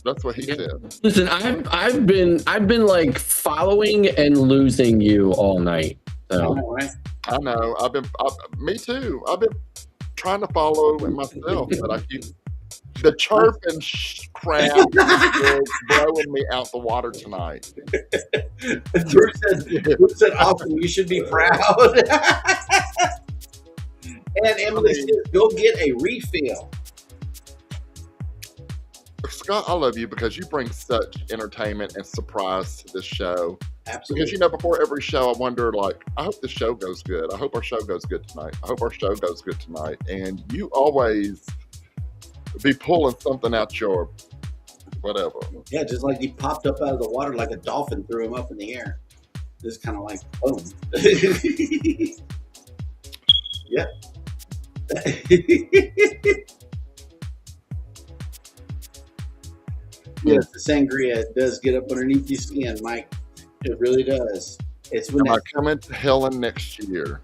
That's what he said. Listen, I've been like following and losing you all night. So. Right? I know. Me too. I've been trying to follow it myself, but I keep the chirp and crap is blowing me out the water tonight. Bruce said, awesome. You should be proud. And Emily says, go get a refill. Scott, I love you because you bring such entertainment and surprise to this show. Absolutely. Because, before every show, I wonder, I hope the show goes good. I hope our show goes good tonight. I hope our show goes good tonight. And you always be pulling something out your whatever. Yeah, just like he popped up out of the water like a dolphin threw him up in the air. Just kind of like, boom. Yeah. Yes, the sangria does get up underneath your skin, Mike. It really does. It's when Am I that, coming to Helen next year?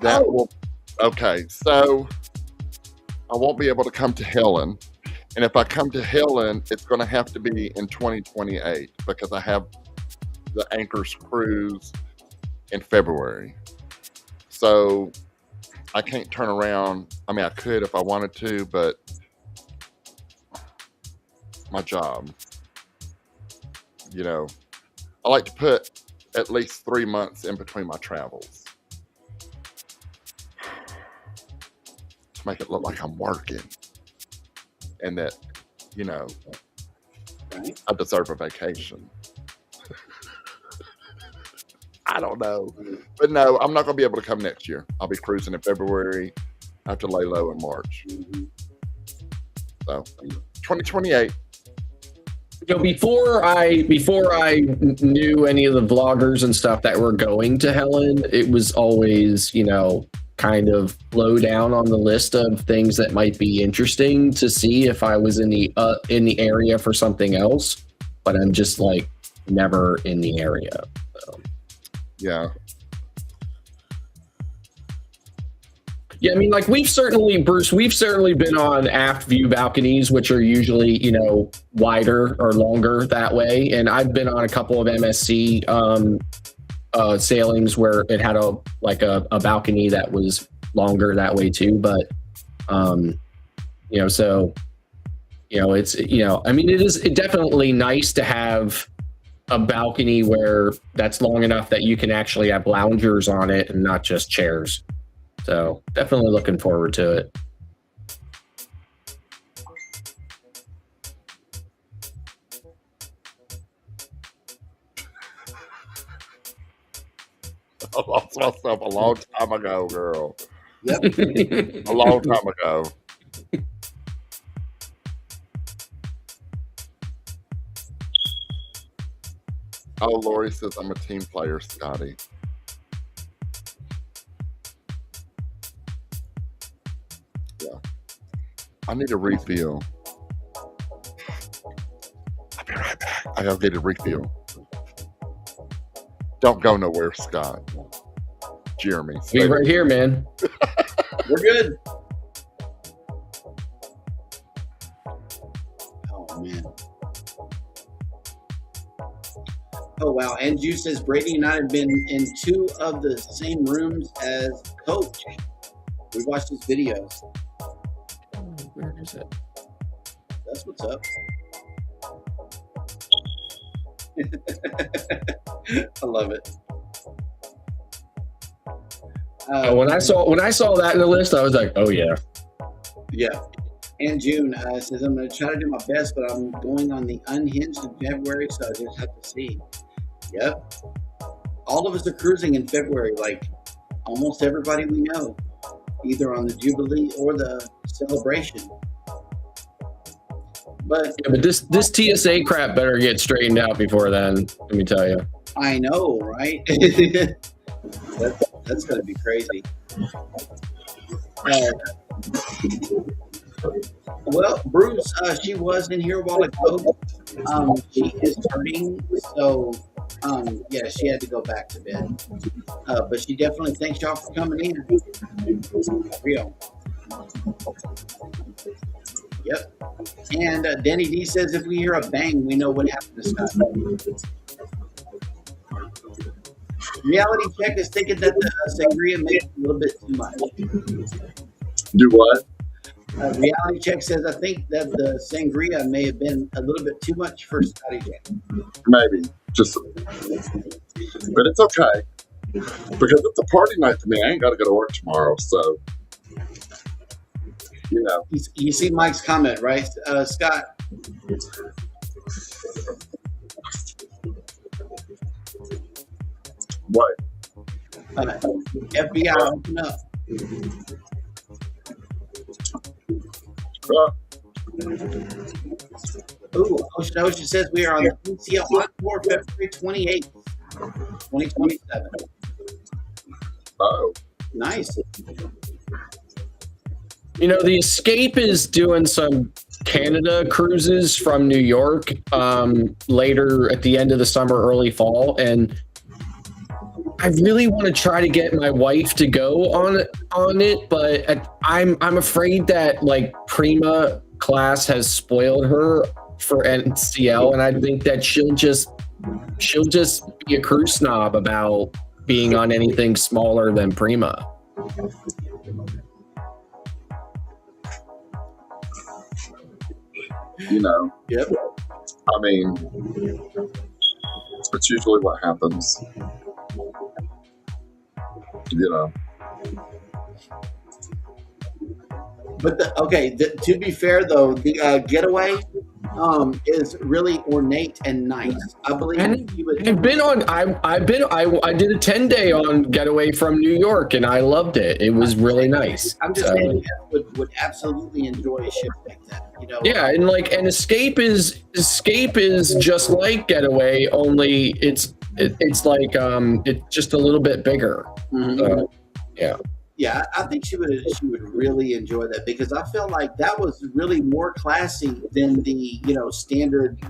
That will. Okay, so I won't be able to come to Helen, and if I come to Helen, it's going to have to be in 2028 because I have the Anchors cruise in February. So I can't turn around. I mean, I could if I wanted to, but my job, you know, I like to put at least 3 months in between my travels to make it look like I'm working and that, you know, right? I deserve a vacation. I don't know. But no, I'm not going to be able to come next year. I'll be cruising in February. I have to lay low in March. So 2028. You know, before I knew any of the vloggers and stuff that were going to Helen, it was always, you know, kind of low down on the list of things that might be interesting to see if I was in the area for something else. But I'm just like never in the area. So. Yeah. Yeah, I mean, like Bruce, we've certainly been on aft view balconies, which are usually, you know, wider or longer that way. And I've been on a couple of MSC sailings where it had a balcony that was longer that way too. But, you know, so, you know, it's, you know, I mean, it's definitely nice to have a balcony where that's long enough that you can actually have loungers on it and not just chairs. So definitely looking forward to it. I lost myself a long time ago, girl. Yep. A long time ago. Oh, Lori says I'm a team player, Scottie. Yeah. I need a refill. I'll be right back. I gotta get a refill. Don't go nowhere, Scott. Jeremy. Be right here, man. We're good. Oh, man. Oh, wow. And Juice says Brady and I have been in 2 of the same rooms as Coach. We watched his videos. Where is it? That's what's up. I love it. When I saw that in the list, I was like, oh yeah. Yeah. And June says, I'm going to try to do my best, but I'm going on the Unhinged in February, so I just have to see. Yep. All of us are cruising in February, like almost everybody we know, either on the Jubilee or the Celebration. But this TSA crap better get straightened out before then, let me tell you. I know, right? That's going to be crazy. Well, Bruce, she was in here a while ago. She is hurting, so yeah, she had to go back to bed. But she definitely thanks y'all for coming in. Real. Yep. And Denny D says if we hear a bang, we know what happened to Scott. Reality Check is thinking that the sangria made a little bit too much. Do what? Reality Check says I think that the sangria may have been a little bit too much for Scottie J. Maybe. But it's okay. Because it's a party night for me. I ain't got to go to work tomorrow, so, you know. You see Mike's comment, right, Scott? What? FBI, open up. Ooh, Ocean says we are on the PCL Encore February 28th, 2027. Oh. Nice. You know, the Escape is doing some Canada cruises from New York later at the end of the summer, early fall, and I really want to try to get my wife to go on it, but I'm afraid that like Prima class has spoiled her for NCL, and I think that she'll just be a cruise snob about being on anything smaller than Prima. You know. Yep. I mean, it's usually what happens. You know. But to be fair though, the Getaway is really ornate and nice. I believe he would. I did a 10-day on Getaway from New York, and I loved it. It was really nice. I'm just saying, would absolutely enjoy a ship like that. You know. Yeah, and Escape is just like Getaway, only it's like it's just a little bit bigger. Mm-hmm. Yeah. Yeah, I think she would really enjoy that, because I feel like that was really more classy than the standard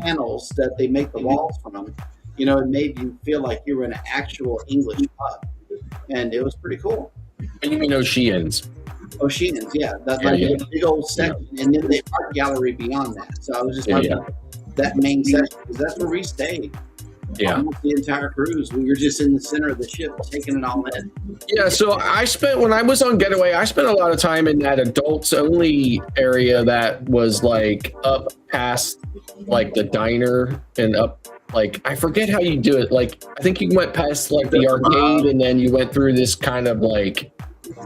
panels that they make the walls from. It made you feel like you were in an actual English pub, and it was pretty cool. And you mean Oceans? Oceans, yeah, that's like a big old section, and then the art gallery beyond that. So I was just that main section, because that's where we stayed. Yeah, almost the entire cruise. We were just in the center of the ship, taking it all in. Yeah, so when I was on Getaway, I spent a lot of time in that adults only area that was like up past like the diner and up, like, I forget how you do it. Like, I think you went past like the arcade, and then you went through this kind of like,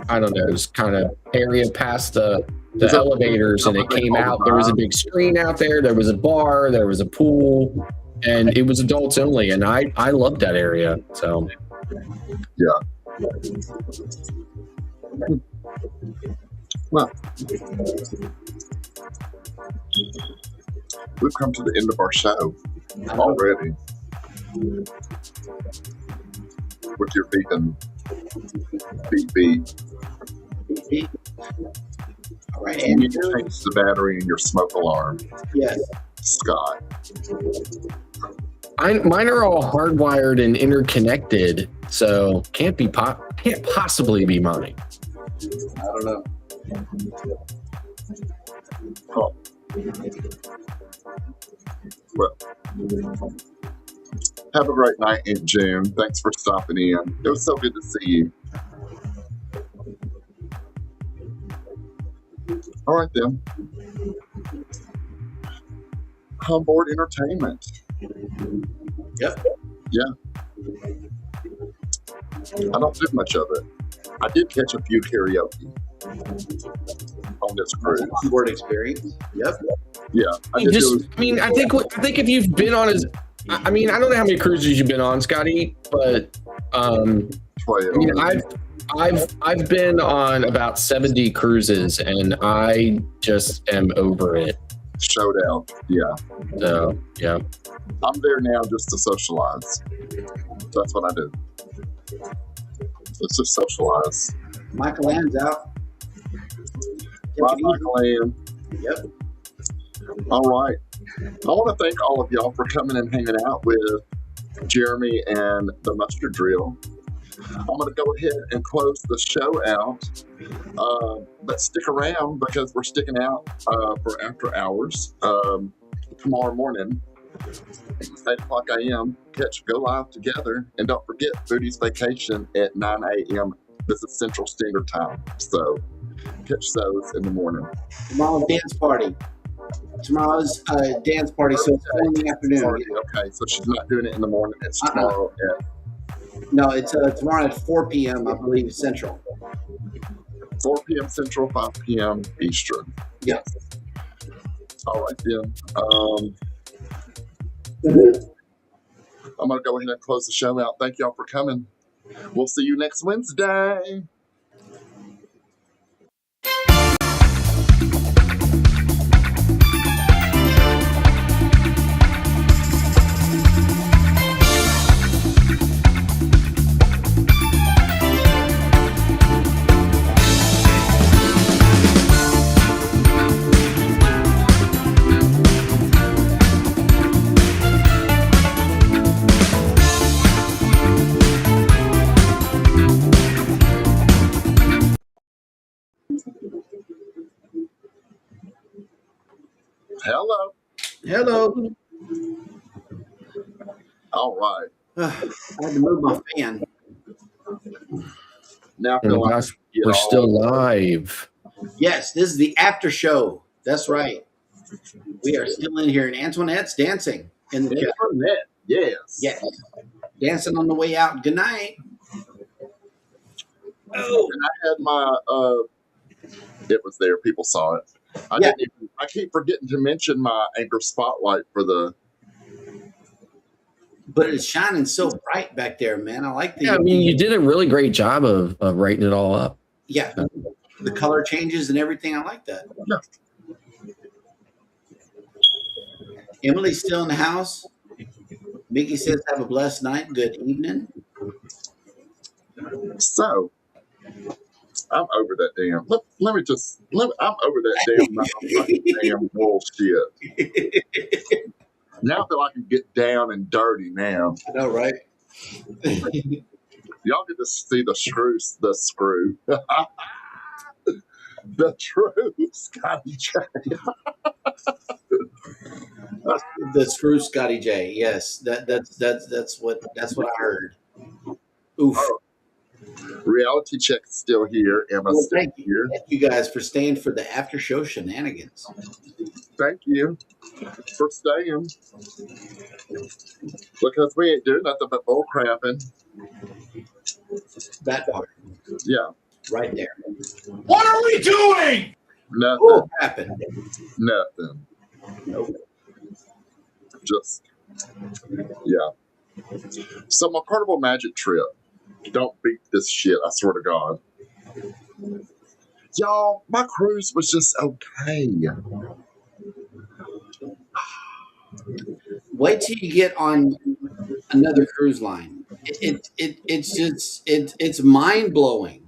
I don't know, this kind of area past the elevators, and it came out. There was a big screen out there. There was a bar. There was a pool. And it was adults only, and I loved that area. So, yeah. Well, we've come to the end of our show already. With your beacon, beep. All right, you need to change the battery in your smoke alarm. Yes, Scott. Mine are all hardwired and interconnected, so can't possibly be mine. I don't know. Oh. Well, have a great night in June. Thanks for stopping in. It was so good to see you. All right then. Onboard Entertainment. Yep. Yeah. I don't do much of it. I did catch a few karaoke on this cruise. Onboard Experience. Yep. Yeah. I think if you've been on I don't know how many cruises you've been on, Scotty, but 12. I've been on about 70 cruises, and I just am over it. Showed out. Yeah. So, yeah. I'm there now just to socialize. That's what I do. Let's just socialize. Michael Ann's out. Bye, Michael Ann. Yep. All right. I want to thank all of y'all for coming and hanging out with Jeremy and the Mustard Drill. I'm going to go ahead and close the show out. But stick around, because we're sticking out for after hours tomorrow morning. 8 o'clock a.m. Go live together. And don't forget Foodie's Vacation at 9 a.m. This is Central Standard Time. So catch those in the morning. Tomorrow's dance party. Tomorrow's dance party, so it's 4 in the afternoon. Okay, so she's not doing it in the morning. It's tomorrow at... No, it's tomorrow at 4 p.m., I believe, Central. 4 p.m. Central, 5 p.m. Eastern. Yes. All right, then. I'm going to go ahead and close the show out. Thank y'all for coming. We'll see you next Wednesday. Hello. Hello. All right. I had to move my fan. Now, Oh Phil, my I gosh, get we're all- still live. Yes, this is the after show. That's right. We are still in here, and Antoinette's dancing in the chat. Internet. Yes. Yes, dancing on the way out. Good night. Oh, And I had my it was there. People saw it. Yeah. I keep forgetting to mention my anchor spotlight for the. but it's shining so bright back there, man. I like the Yeah, I mean, you did a really great job of writing it all up. yeah, the color changes and everything. I like that. Yeah. Emily's still in the house. Mickey says, "Have a blessed night. Good evening." So, I'm over that damn. Let me just. I'm over that damn bullshit. Now I feel like I can get down and dirty now. I know, right? Y'all get to see the screw. The true Scottie J. The screw Scottie J. Yes, that's what I heard. Oof. Oh, reality check's still here. Emma's Well, still thank here. you guys for staying for the after show shenanigans. Thank you for staying. Because we ain't doing nothing but bull crapping. That part Yeah. right there. What are we doing? Nothing. Bull happened. Nothing. Nope. Just, yeah. So my Carnival Magic trip. Don't beat this shit, I swear to God. Y'all, my cruise was just okay. Wait till you get on another cruise line. It's mind blowing.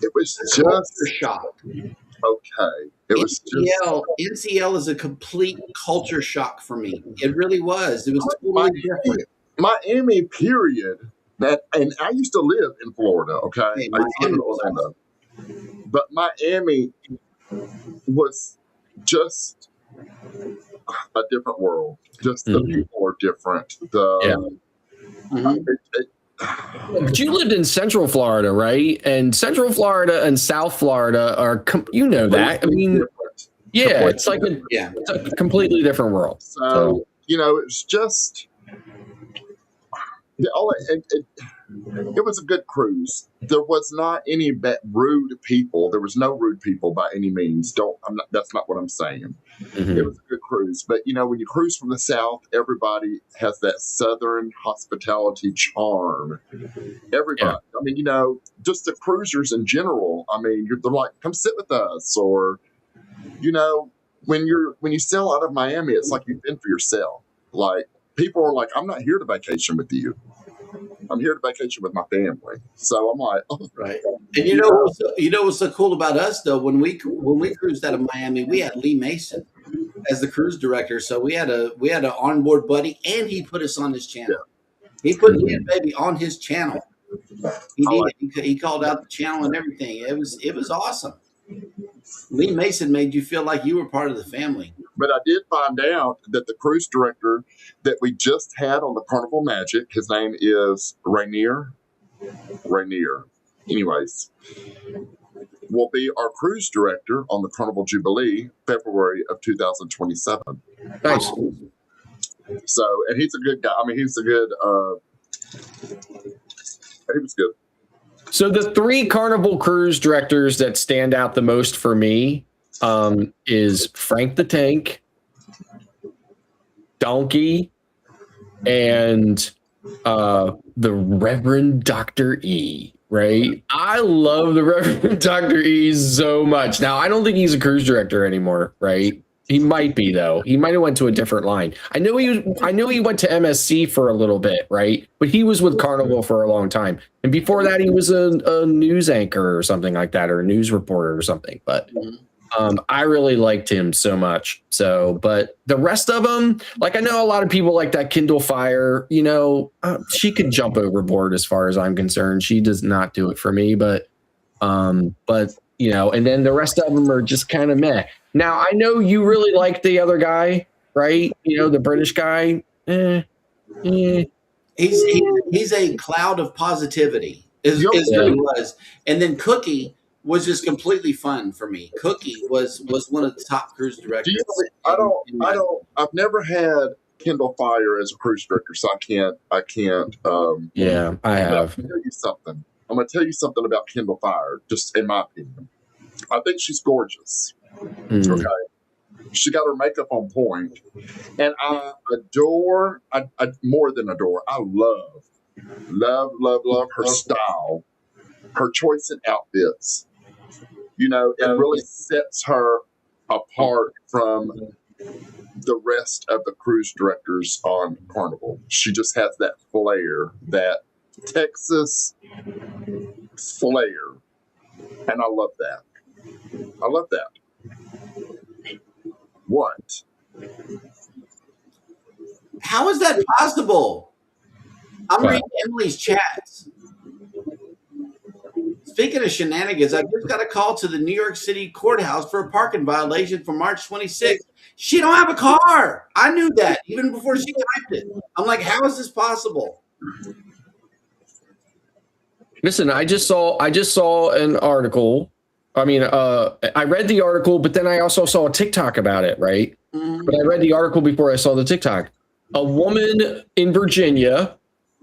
It was Culture just shock. okay. It was just NCL is a complete culture shock for me. It really was. It was totally different. Miami, period. And I used to live in Florida, okay? Hey, I used to live in Miami was Orlando. But Miami was just a different world. Just the people are different. Mhm. But you lived in Central Florida, right? And Central Florida and South Florida are, you know that. I mean, different. yeah, it's like Yeah. it's a completely different world. So, you know, it's just it was a good cruise. There was not any rude people. There was no rude people by any means. That's not what I'm saying. Mhm. It was a good cruise. But, you know, when you cruise from the South, everybody has that Southern hospitality charm. Everybody. Yeah. I mean, you know, just the cruisers in general. I mean, they're like, come sit with us. Or, you know, when you sail out of Miami, it's like you've been for yourself. Like, people are like, I'm not here to vacation with you. I'm here to vacation with my family. So I'm like, oh, Right. And you know what's so cool about us though, when we cruised out of Miami, we had Lee Mason as the cruise director. So we had an onboard buddy, and he put us on his channel. He put me and baby on his channel. He did. He called out the channel and everything. It was awesome. Lee Mason made you feel like you were part of the family. but I did find out that the cruise director that we just had on the Carnival Magic, his name is Rainier. Anyways, will be our cruise director on the Carnival Jubilee, February of 2027. Nice. So, and he's a good guy. I mean, he was good. So the three Carnival cruise directors that stand out the most for me is Frank the Tank, Donkey, and the Reverend Dr. E. Right? I love the Reverend Dr. E so much. Now, I don't think he's a cruise director anymore, right? He might be though. He might have went to a different line. I know he went to MSC for a little bit, right? But he was with Carnival for a long time. And before that, he was a news anchor or something like that, or a news reporter or something. But I really liked him so much. So, but the rest of them, like I know a lot of people like that Kindle Fire, you know, she could jump overboard as far as I'm concerned. She does not do it for me, but you know, and then the rest of them are just kind of meh. Now I know you really like the other guy, right? You know, the British guy. He's a cloud of positivity. Is what he was. And then Cookie was just completely fun for me. Cookie was one of the top cruise directors. I've never had Kindle Fire as a cruise director, so I can't. Yeah, I have. I'm going to tell you something about Kindle Fire, just in my opinion. I think she's gorgeous. Okay. She got her makeup on point, and I adore, I more than adore, I love her style, her choice in outfits. You know, it really sets her apart from the rest of the cruise directors on Carnival. She just has that flair, that Texas flair, and I love that. What? How is that possible? I'm reading Emily's chats. Speaking of shenanigans, I just got a call to the New York City courthouse for a parking violation for March 26th. She don't have a car. I knew that even before she typed it. I'm like, how is this possible? Listen, I just saw an article. I mean, I read the article, but then I also saw a TikTok about it, right? Mm-hmm. But I read the article before I saw the TikTok. A woman in Virginia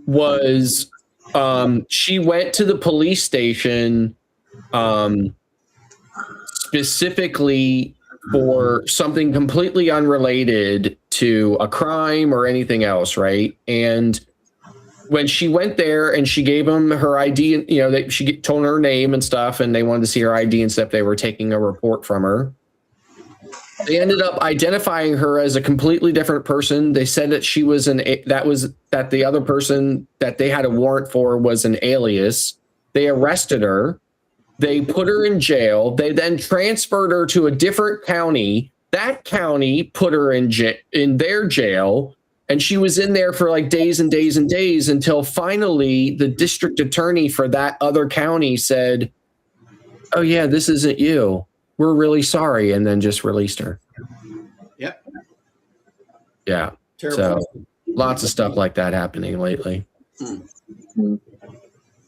was, she went to the police station specifically for something completely unrelated to a crime or anything else, right? And when she went there and she gave them her ID, and you know, she told her name and stuff, and they wanted to see her ID and stuff. They were taking a report from her. They ended up identifying her as a completely different person. They said that she was that the other person that they had a warrant for was an alias. They arrested her. They put her in jail. They then transferred her to a different county. That county put her in their jail. And she was in there for like days and days and days until finally the district attorney for that other county said, "Oh yeah, this isn't you. We're really sorry," and then just released her. Yep. Yeah. Terrible. So lots of stuff like that happening lately.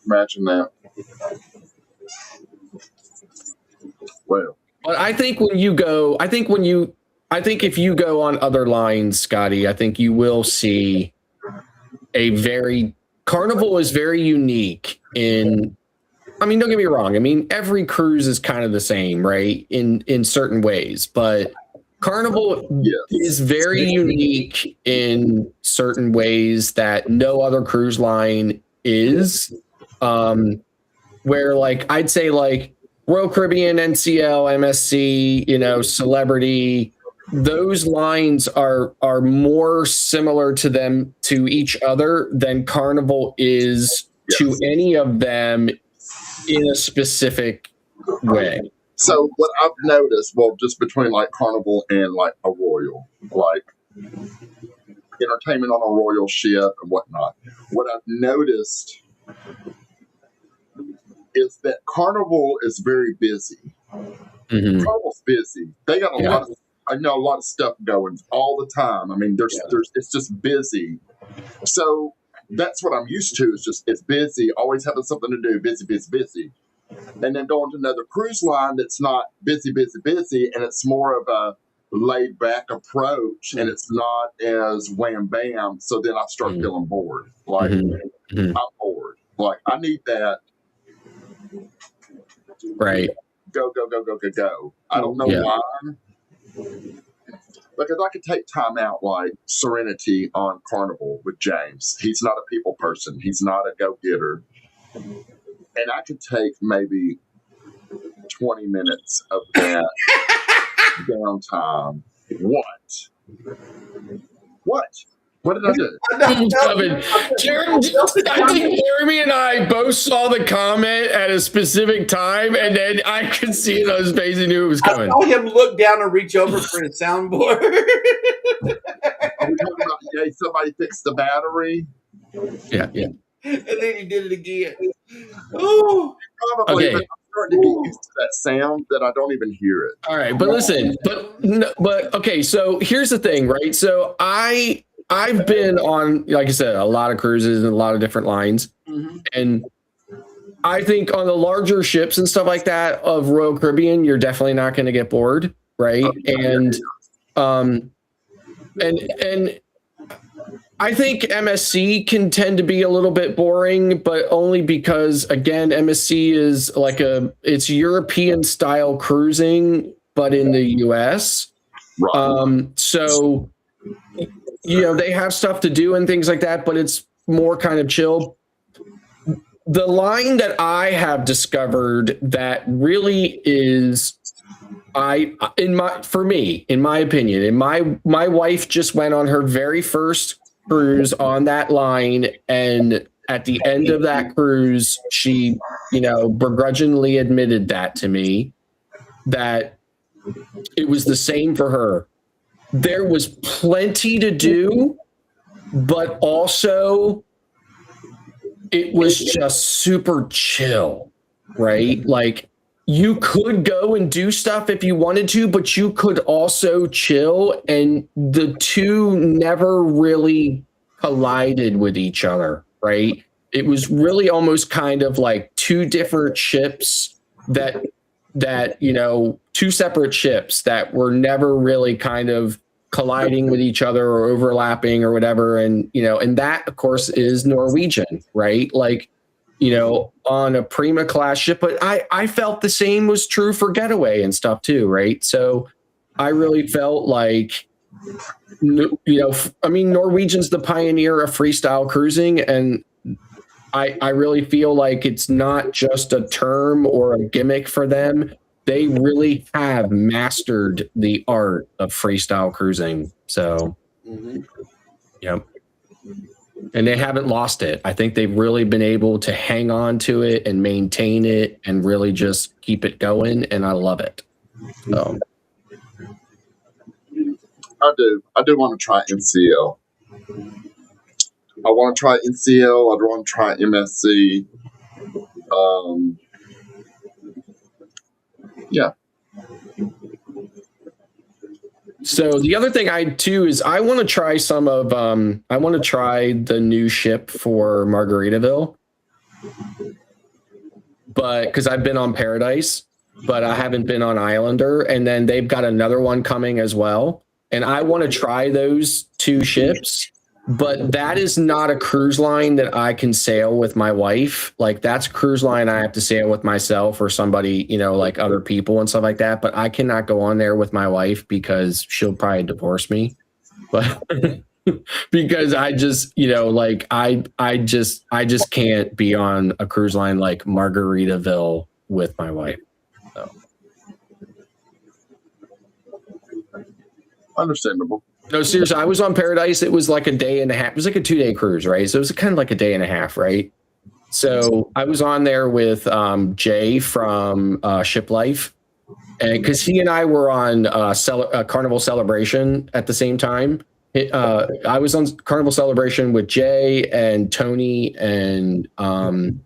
Imagine that. Well, but I think if you go on other lines, Scottie, I think you will see Carnival is very unique in, I mean, don't get me wrong. I mean, every cruise is kind of the same, right? In certain ways, but Carnival is very unique in certain ways that no other cruise line is. Where like, I'd say like Royal Caribbean, NCL, MSC, you know, Celebrity, those lines are more similar to each other than Carnival is to any of them in a specific way. So what I've noticed, well, just between like Carnival and like a Royal, like entertainment on a Royal ship and whatnot, what I've noticed is that Carnival is very busy. Mm-hmm. Carnival's busy. They got a lot of stuff going all the time. I mean, there's it's just busy. So that's what I'm used to. It's busy, always having something to do, busy. And then going to another cruise line that's not busy, and it's more of a laid back approach, and it's not as wham bam. So then I start feeling bored. Like I'm bored. Like I need that. Right. Go. I don't know why. Because I could take time out like Serenity on Carnival with James. He's not a people person. He's not a go-getter. And I could take maybe 20 minutes of that downtime. What? What did I do? I think Jeremy and I both saw the comment at a specific time, and then I could see it on his face and knew it was coming. I saw him look down and reach over for his soundboard. Somebody fixed the battery. Yeah. And then he did it again. Oh, Probably. Okay. starting to get used to that sound that I don't even hear it. All right, but listen, but okay. So here's the thing, right? So I've been on, like I said, a lot of cruises and a lot of different lines, and I think on the larger ships and stuff like that of Royal Caribbean, you're definitely not going to get bored, right? And I think MSC can tend to be a little bit boring, but only because, again, MSC is it's European style cruising, but in the US. Right. So, they have stuff to do and things like that, but it's more kind of chill. The line that I have discovered that really is, in my opinion, my wife just went on her very first cruise on that line, and at the end of that cruise, she, begrudgingly admitted that to me, that it was the same for her. There was plenty to do, but also it was just super chill, right? Like, you could go and do stuff if you wanted to, but you could also chill, and the two never really collided with each other, right? It was really almost kind of like two different ships that two separate ships that were never really kind of colliding with each other or overlapping or whatever. And, and that, of course, is Norwegian, right? Like, on a Prima class ship, but I felt the same was true for Getaway and stuff too, right? So I really felt like, Norwegian's the pioneer of freestyle cruising, and I really feel like it's not just a term or a gimmick for them. They really have mastered the art of freestyle cruising. So, and they haven't lost it. I think they've really been able to hang on to it and maintain it and really just keep it going. And I love it. So I do want to try NCL. I want to try NCL. I want to try MSC. Yeah. So the other thing I too is I want to try I want to try the new ship for Margaritaville, but because I've been on Paradise, but I haven't been on Islander, and then they've got another one coming as well, and I want to try those two ships. But that is not a cruise line that I can sail with my wife. Like, that's a cruise line I have to sail with myself or somebody, like other people and stuff like that. But I cannot go on there with my wife because she'll probably divorce me. But because I just, I just can't be on a cruise line like Margaritaville with my wife. So. Understandable. No, seriously, I was on Paradise. It was like a day and a half. It was like a 2-day cruise, right? So it was kind of like a day and a half, right? So I was on there with Jay from Ship Life, and because he and I were on Carnival Celebration at the same time. I was on Carnival Celebration with Jay and Tony and I'm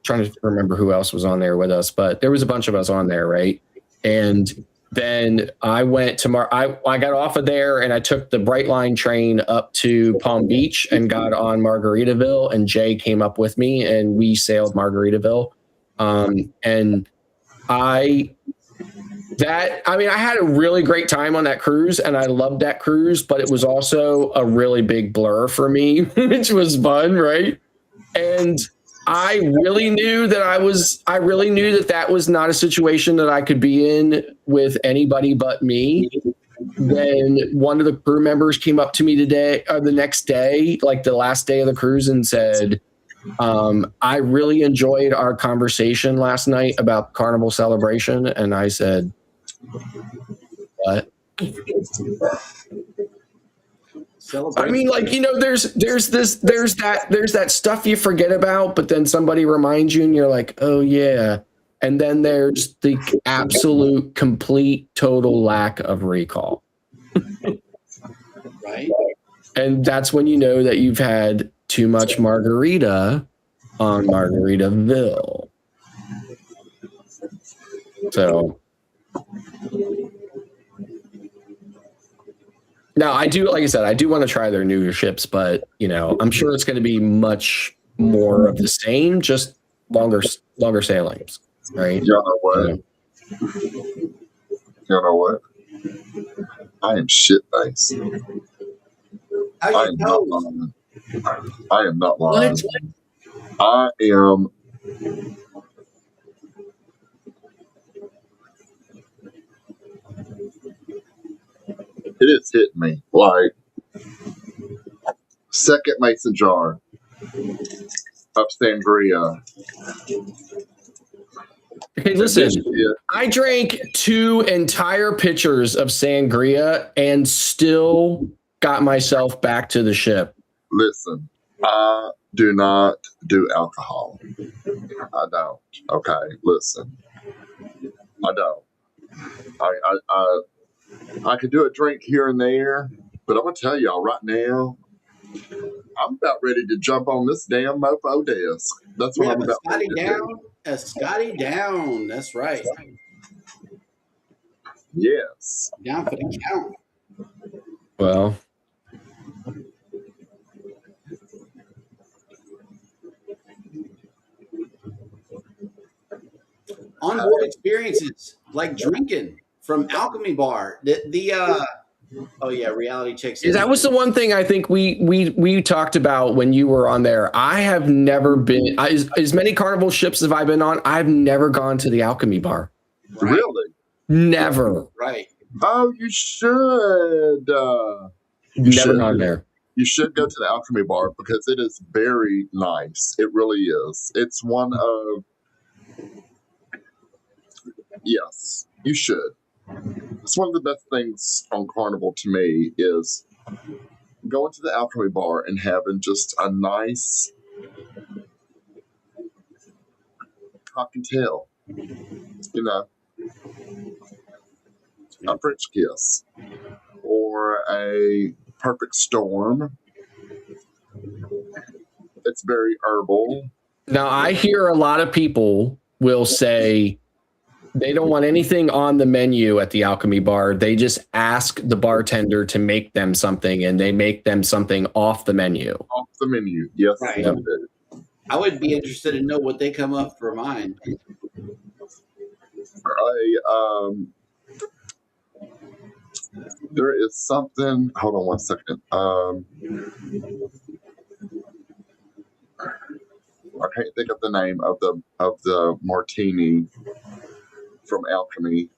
trying to remember who else was on there with us, but there was a bunch of us on there, right? And then I went to I got off of there and I took the Brightline train up to Palm Beach and got on Margaritaville, and Jay came up with me and we sailed Margaritaville. And I had a really great time on that cruise and I loved that cruise, but it was also a really big blur for me, which was fun, right? And I really knew that that was not a situation that I could be in with anybody but me. Then one of the crew members came up to me the next day, like the last day of the cruise, and said, I really enjoyed our conversation last night about Carnival Celebration. And I said, what? I mean, like, there's that stuff you forget about, but then somebody reminds you and you're like, oh yeah. And then there's the absolute, complete, total lack of recall. Right. And that's when you know that you've had too much margarita on Margaritaville. So now I do, like I said, I do want to try their newer ships, but I'm sure it's going to be much more of the same, just longer sailings, right? You know what? You know what? I am shit faced. I am not lying. I am not lying. I am. It has hit me like second mason jar of sangria. Hey, listen, I drank 2 entire pitchers of sangria and still got myself back to the ship. Listen, I do not do alcohol. I don't. Okay, listen. I don't. I could do a drink here and there, but I'm gonna tell y'all right now, I'm about ready to jump on this damn mofo desk. That's what I'm about ready to do. A Scottie down. That's right. Yes. Down for the count. Well, Onboard experiences like drinking from Alchemy Bar. Oh yeah, reality checks. that was the one thing I think we talked about when you were on there. I have never been as many Carnival ships as I've been on. I've never gone to the Alchemy Bar. Right. Really? Never. Right. Oh, you should. Never gone there. You should go to the Alchemy Bar because it is very nice. It really is. It's one of. Yes, you should. It's one of the best things on Carnival to me is going to the Alchemy Bar and having just a nice cocktail, a French kiss or a perfect storm. It's very herbal. Now, I hear a lot of people will say they don't want anything on the menu at the Alchemy Bar. They just ask the bartender to make them something, and they make them something off the menu. Off the menu, yes. Right. I would be interested to know what they come up for mine. There is something. Hold on one second. I can't think of the name of the martini from Alchemy.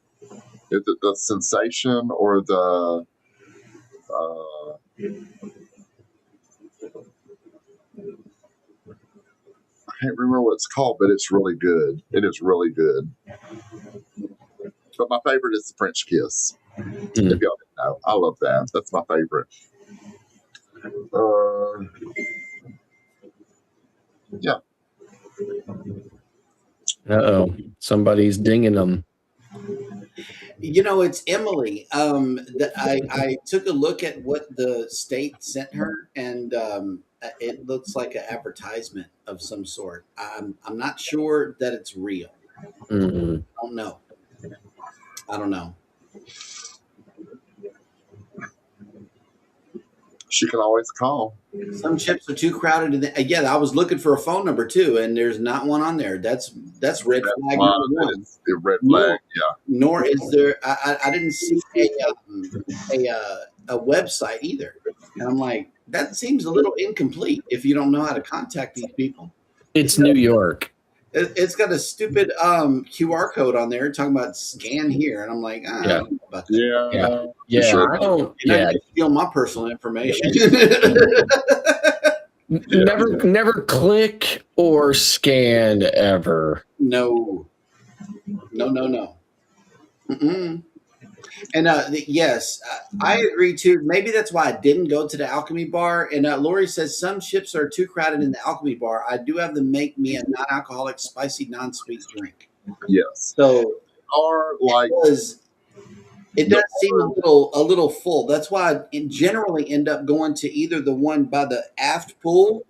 Is it the Sensation or the? I can't remember what it's called, but it's really good. It is really good. But my favorite is the French kiss. If y'all didn't know, I love that. That's my favorite. Yeah. Uh-oh. Somebody's dinging them. It's Emily. I took a look at what the state sent her, and it looks like an advertisement of some sort. I'm not sure that it's real. Mm-hmm. I don't know. She can always call. Some ships are too crowded. I was looking for a phone number too, and there's not one on there. That's red flag. The red flag, yeah. Nor is there. I didn't see a website either, and I'm like, that seems a little incomplete if you don't know how to contact these people. It's New York. It's got a stupid QR code on there talking about scan here, and I'm like, I don't know about that. Yeah. Sure. I don't. You're not gonna steal my personal information. Never click or scan ever. No. Mm-mm. And yes, I agree too. Maybe that's why I didn't go to the Alchemy Bar. And Lori says some ships are too crowded in the Alchemy Bar. I do have them make me a non-alcoholic, spicy, non-sweet drink. Yes. So, it does seem a little full. That's why I generally end up going to either the one by the aft pool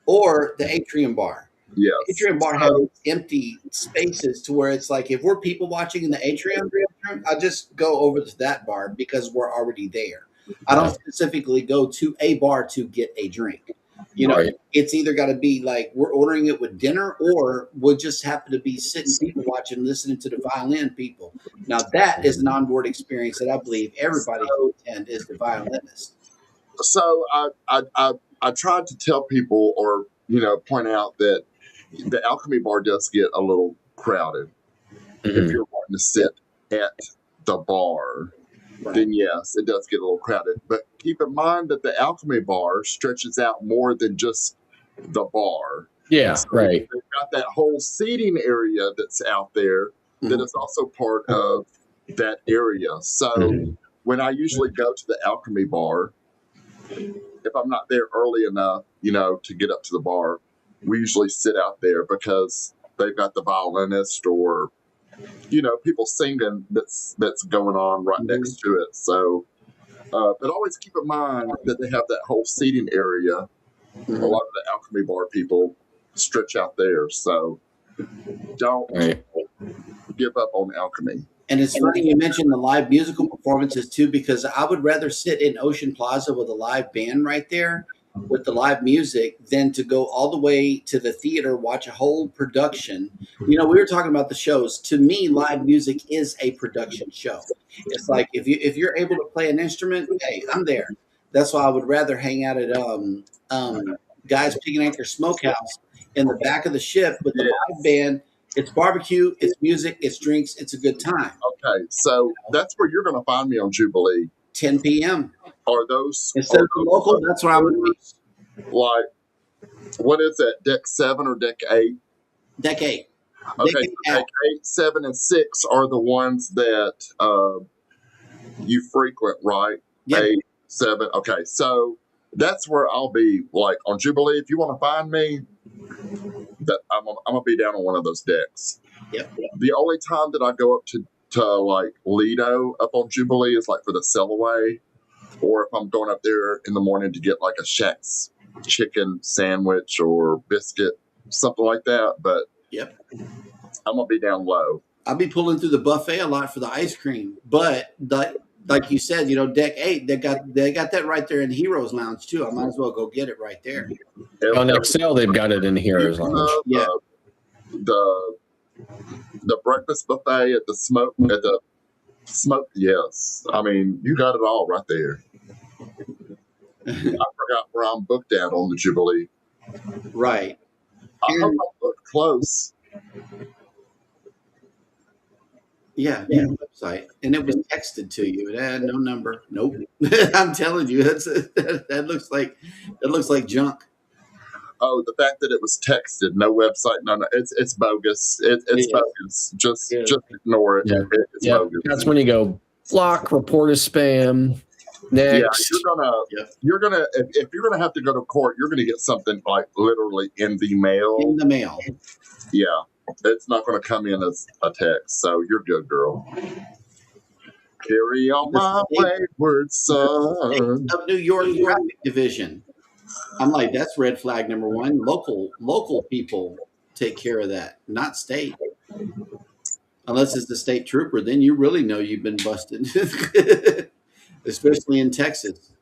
or the atrium bar. Yes. Atrium bar has empty spaces to where it's like if we're people watching in the atrium, I just go over to that bar because we're already there. I don't specifically go to a bar to get a drink. You know, it's either got to be like we're ordering it with dinner, or we'll just happen to be sitting people watching, listening to the violin people. Now that is an onboard experience that I believe everybody who attend is the violinist. So I tried to tell people, or point out that the Alchemy Bar does get a little crowded. If you're wanting to sit at the bar, then yes, it does get a little crowded. But keep in mind that the Alchemy Bar stretches out more than just the bar. Yeah, so right. They've got that whole seating area that's out there that is also part of that area. So when I usually go to the Alchemy Bar, if I'm not there early enough, to get up to the bar, we usually sit out there because they've got the violinist or people singing that's going on right next to it. So, but always keep in mind that they have that whole seating area. A lot of the Alchemy Bar people stretch out there, so don't give up on Alchemy. And it's funny you mentioned the live musical performances too, because I would rather sit in Ocean Plaza with a live band right there with the live music than to go all the way to the theater, watch a whole production. We were talking about the shows. To me, live music is a production show. It's like if you're able to play an instrument, hey, I'm there. That's why I would rather hang out at Guy's Pig and Anchor Smokehouse in the back of the ship with the live band. It's barbecue, it's music, it's drinks, it's a good time. Okay, so that's where you're going to find me on Jubilee. 10 p.m. Are those instead of the local? That's where I would be. Like, what is that? Deck 7 or deck 8? Deck 8. Okay, deck 8, 7, and 6 are the ones that you frequent, right? Yep. 8, 7. Okay, so that's where I'll be. Like on Jubilee, if you want to find me, that I'm gonna be down on one of those decks. Yep. The only time that I go up to like Lido up on Jubilee is like for the sell-away, or if I'm going up there in the morning to get like a Shaq's chicken sandwich or biscuit, something like that. But I'm gonna be down low. I'll be pulling through the buffet a lot for the ice cream, but like you said, deck 8, they got that right there in Heroes Lounge too. I might as well go get it right there. On Excel, they've got it in Heroes Lounge. The breakfast buffet at the smoke. Yes, I mean you got it all right there. I forgot where I'm booked at on the Jubilee. Right. I hope I'm booked close. Yeah, website, and it was texted to you. It had no number. Nope. I'm telling you, that looks like junk. Oh, the fact that it was texted, no website, no, it's bogus. It's bogus. Just ignore it. Yeah. It's bogus. That's when you go block, report as spam. Next. Yeah, you're gonna if you're gonna have to go to court, you're gonna get something like literally in the mail. In the mail. Yeah. It's not going to come in as a text, so you're good, girl. Carry on my wayward son. Of New York Traffic Division. I'm like, that's red flag number 1. Local people take care of that, not state. Unless it's the state trooper, then you really know you've been busted, especially in Texas.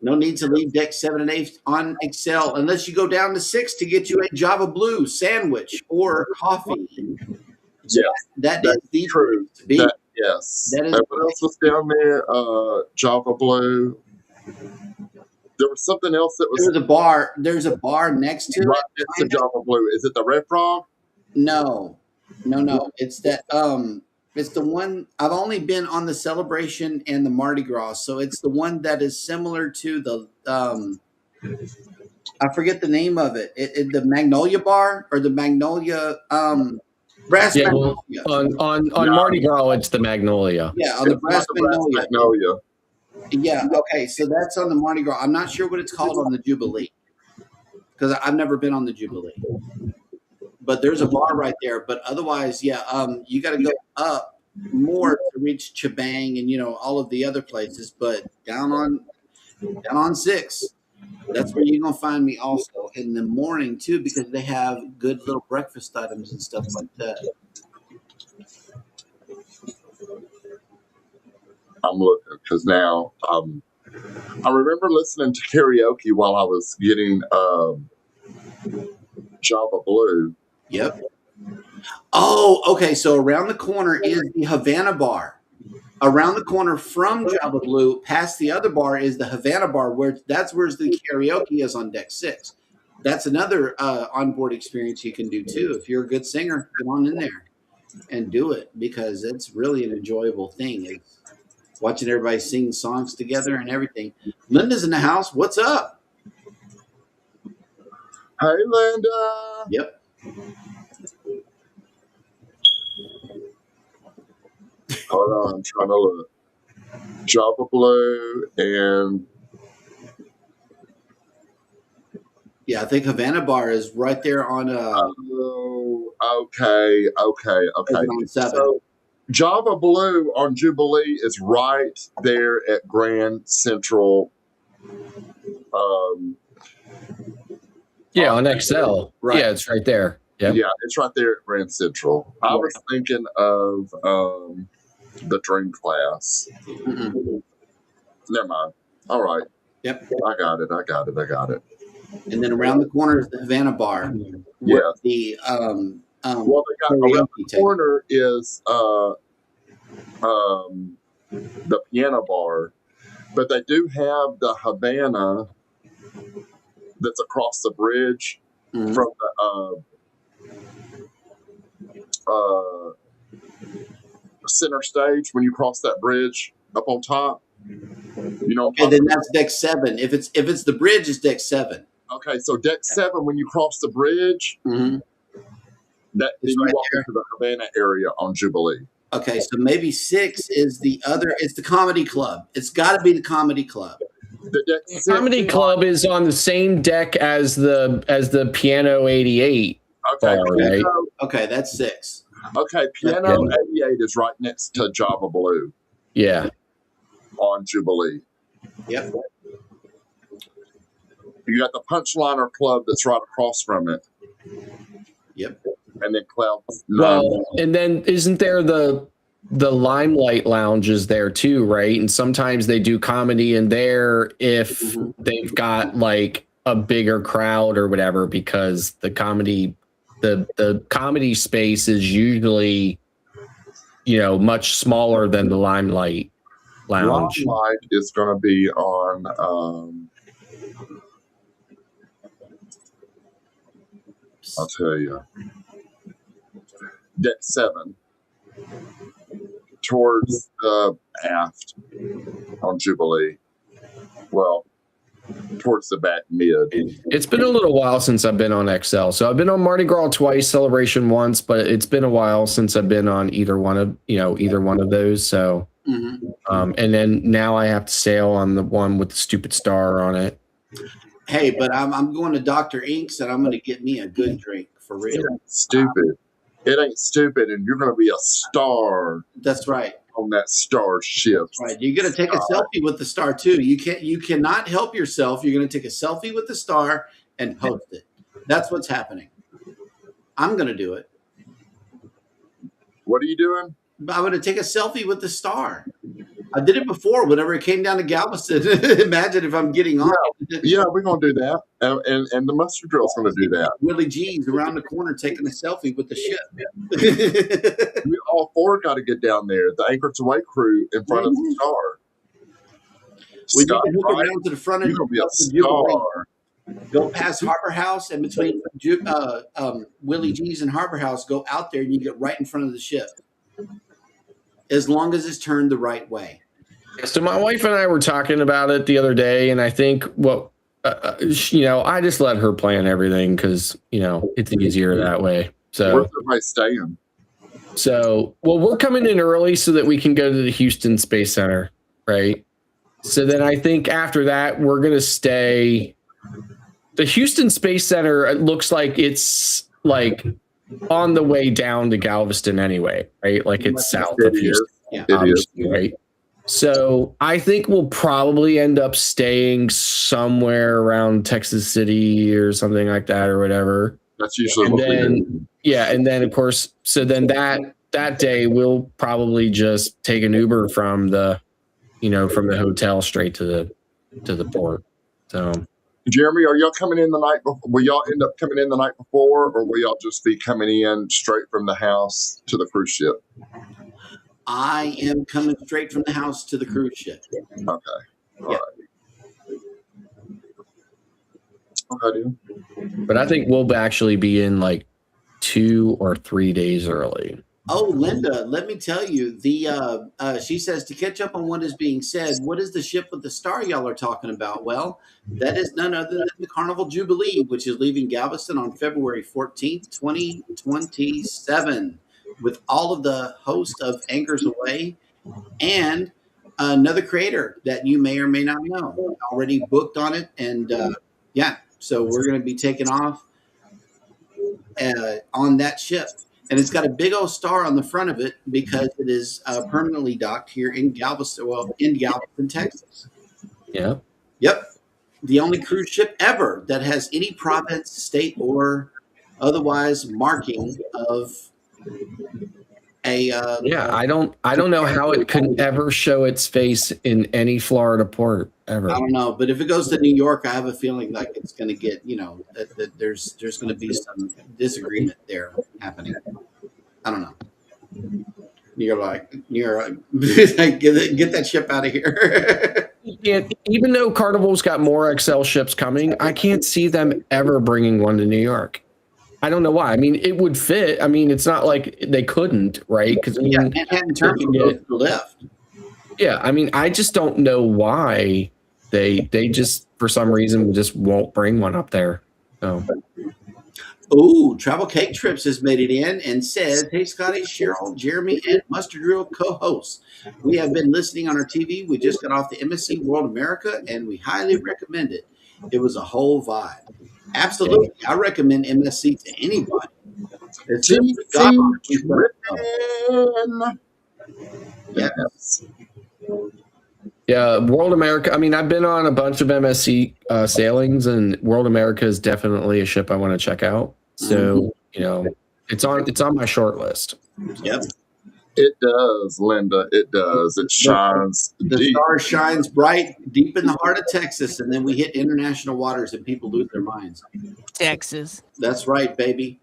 No need to leave deck 7 and 8 on Excel unless you go down to 6 to get you a Java Blue sandwich or coffee. Yeah, that is the truth. Yes. That is what else was down there? Java Blue. There was something else that was. There's a bar next to right it. Next to Java Blue. Is it the Red Frog? No. It's that. It's the one I've only been on the Celebration and the Mardi Gras, so it's the one that is similar to the I forget the name of it. The Magnolia Bar or the Magnolia Brass Magnolia. On Mardi Gras, it's the Magnolia. Yeah, on the Brass Magnolia. Yeah, okay, so that's on the Mardi Gras. I'm not sure what it's called on the Jubilee because I've never been on the Jubilee. But there's a bar right there. But otherwise, you got to go up more to reach Chibang and all of the other places. But down on 6, That's where you're gonna find me also in the morning too, because they have good little breakfast items and stuff like that. I'm looking because now I remember listening to karaoke while I was getting Java Blue. Yep. Oh, okay. So around the corner is the Havana Bar. Around the corner from Java Blue, past the other bar, is the Havana Bar, where the karaoke is on deck 6. That's another onboard experience you can do too. If you're a good singer, get on in there and do it, because it's really an enjoyable thing. It's watching everybody sing songs together and everything. Linda's in the house. What's up? Hey, Linda. Yep. Hold on, I'm trying to look. Java Blue and Yeah, I think Havana Bar is right there on okay. on 7. So Java Blue on Jubilee is right there at Grand Central. Yeah, on XL. Right. Yeah, it's right there. Yep. Yeah, it's right there at Grand Central. I was thinking of the Dream Class. Mm-mm. Never mind. All right. Yep. I got it. And then around the corner is the Havana Bar. Yeah. The Well, they got around the corner is the piano bar, but they do have the Havana that's across the bridge from the center stage. When you cross that bridge up on top, you know. And then that's deck 7. If it's the bridge, it's deck 7. Okay, so deck 7, when you cross the bridge, then you walk into the Havana area on Jubilee. Okay, so maybe 6 is the other. It's the Comedy Club. It's got to be the Comedy Club. The Comedy Club is on the same deck as the Piano 88. Okay, right? Okay, that's 6. Okay, Piano 88 is right next to Java Blue. Yeah. On Jubilee. Yep. You got the Punchliner Club that's right across from it. Yep. And then Clouds. Well, and then isn't there the Limelight Lounges there too, right? And sometimes they do comedy in there if they've got like a bigger crowd or whatever, because the comedy space is usually, much smaller than the Limelight Lounge. Limelight is going to be on. I'll tell you. Deck 7 towards the aft on Jubilee. Well, towards the back mid. It's been a little while since I've been on XL. So I've been on Mardi Gras twice, Celebration once, but it's been a while since I've been on either one of those. So, and then now I have to sail on the one with the stupid star on it. Hey, but I'm going to Dr. Inks and I'm going to get me a good drink for real. It ain't stupid. It ain't stupid, and you're going to be a star. That's right. On that star ship. Right. You're going to take a selfie with the star too. You cannot help yourself. You're going to take a selfie with the star and post it. That's what's happening. I'm going to do it. What are you doing? I'm going to take a selfie with the star. I did it before whenever it came down to Galveston. Imagine if I'm getting on. Yeah, we're going to do that. And the mustard drill's going to do that. Willie G's around the corner taking a selfie with the ship. We all 4 got to get down there. The Anchors Aweigh crew in front of the star. We need to hook around to the front of you're going to be a star. Go past Harbor House and between Willie G's and Harbor House, go out there and you get right in front of the ship. As long as it's turned the right way. So my wife and I were talking about it the other day, and I think I just let her plan everything because it's easier that way. So where's everybody staying? So we're coming in early so that we can go to the Houston Space Center, right? So then I think after that we're gonna stay. The Houston Space Center, it looks like it's like on the way down to Galveston anyway, right? Like it's south of Houston. Yeah, it is. Right? So I think we'll probably end up staying somewhere around Texas City or something like that or whatever. That's usually And what we then, do. yeah, and then of course, so then that day we'll probably just take an Uber from the hotel straight to the port. So Jeremy, are y'all coming in the night before? Will y'all end up coming in the night before, or will y'all just be coming in straight from the house to the cruise ship? I am coming straight from the house to the cruise ship. Okay. All Yeah. right. Okay, dude. but I think we'll actually be in like 2 or 3 days early. Oh, Linda, let me tell you, she says, to catch up on what is being said, what is the ship with the star y'all are talking about? Well, that is none other than the Carnival Jubilee, which is leaving Galveston on February 14th, 2027, with all of the hosts of Anchors Aweigh and another creator that you may or may not know. Already booked on it, and so we're going to be taking off on that ship. And it's got a big old star on the front of it because it is permanently docked here in Galveston, Texas. Yeah. Yep. The only cruise ship ever that has any province, state, or otherwise marking of a. I don't know how it could ever show its face in any Florida port ever. I don't know, but if it goes to New York, I have a feeling like it's going to get, that there's going to be some disagreement there happening. I don't know. You're like, get that ship out of here. Even though Carnival's got more XL ships coming, I can't see them ever bringing one to New York. I don't know why. I mean, it would fit. I mean, it's not like they couldn't, right? Because Manhattan Terminal goes to the left. Yeah, I mean, I just don't know why they just for some reason just won't bring one up there. So. Oh, Travel Cake Trips has made it in and says, "Hey, Scottie, Cheryl, Jeremy, and Mustard Drill co-hosts. We have been listening on our TV. We just got off the MSC World America, and we highly recommend it. It was a whole vibe. Absolutely. I recommend MSC to anybody. It's Yes. Yeah, World America. I mean, I've been on a bunch of MSC sailings, and World America is definitely a ship I want to check out. So, it's on my short list. Yep. It does, Linda. It does. It shines The deep. star shines bright deep in the heart of Texas, and then we hit international waters and people lose their minds. Texas. That's right, baby.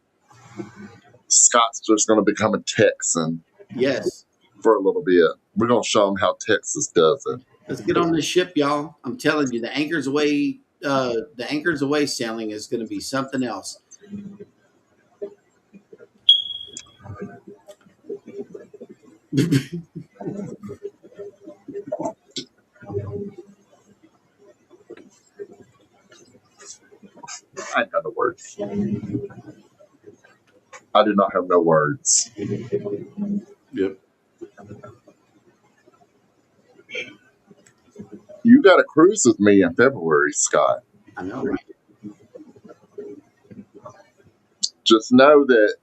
Scott's just going to become a Texan. Yes. For a little bit. We're going to show them how Texas does it. Let's get on this ship, y'all. I'm telling you, the Anchors Aweigh sailing is going to be something else. I ain't got no words. I do not have no words. Yep. You got a cruise with me in February, Scott. I know, right? Just know that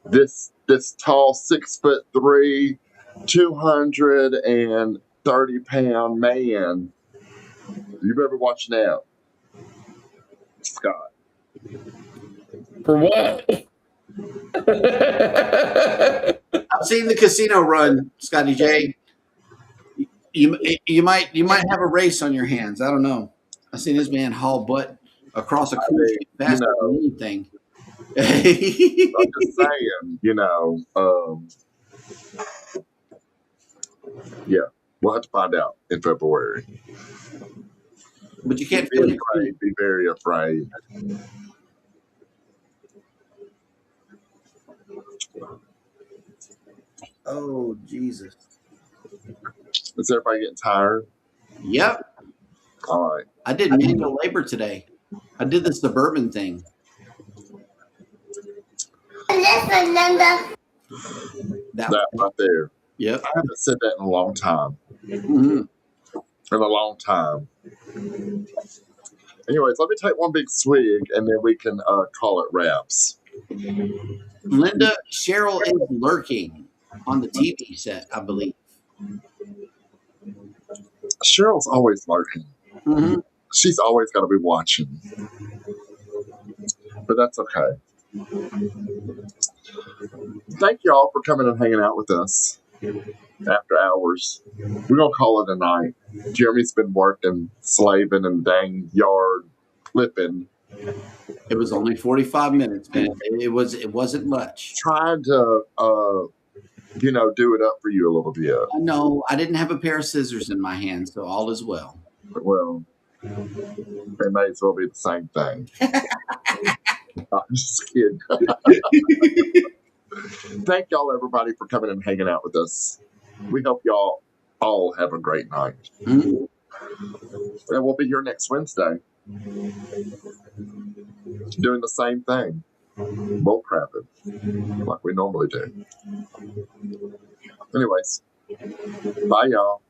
this tall 6'3", 230-pound man, you better watch out, Scott. For what? I've seen the casino run, Scottie J. You might have a race on your hands. I don't know. I've seen this man haul butt across a cruise ship faster than anything. I'm just saying, yeah, we'll have to find out in February. But you can't be afraid. Be very afraid. Oh, Jesus. Is everybody getting tired? Yep. All right. I did manual labor today. I did the suburban thing. That right there. Yep. I haven't said that in a long time. Mm-hmm. In a long time. Anyways, let me take one big swig and then we can call it wraps. Linda, Cheryl is lurking on the TV set, I believe. Cheryl's always lurking. Mhm. She's always got to be watching. But that's okay. Thank y'all for coming and hanging out with us after hours. We're going to call it a night. Jeremy's been working, slaving, and dang yard clipping. It was only 45 minutes, man. It wasn't much. Trying to, do it up for you a little bit. I know I didn't have a pair of scissors in my hand, so all is well. Well, they may as well be the same thing. I'm just kidding. Thank y'all, everybody, for coming and hanging out with us. We hope y'all all have a great night. Mhm. And we'll be here next Wednesday doing the same thing. Bull crapping like we normally do. Anyways, bye, y'all.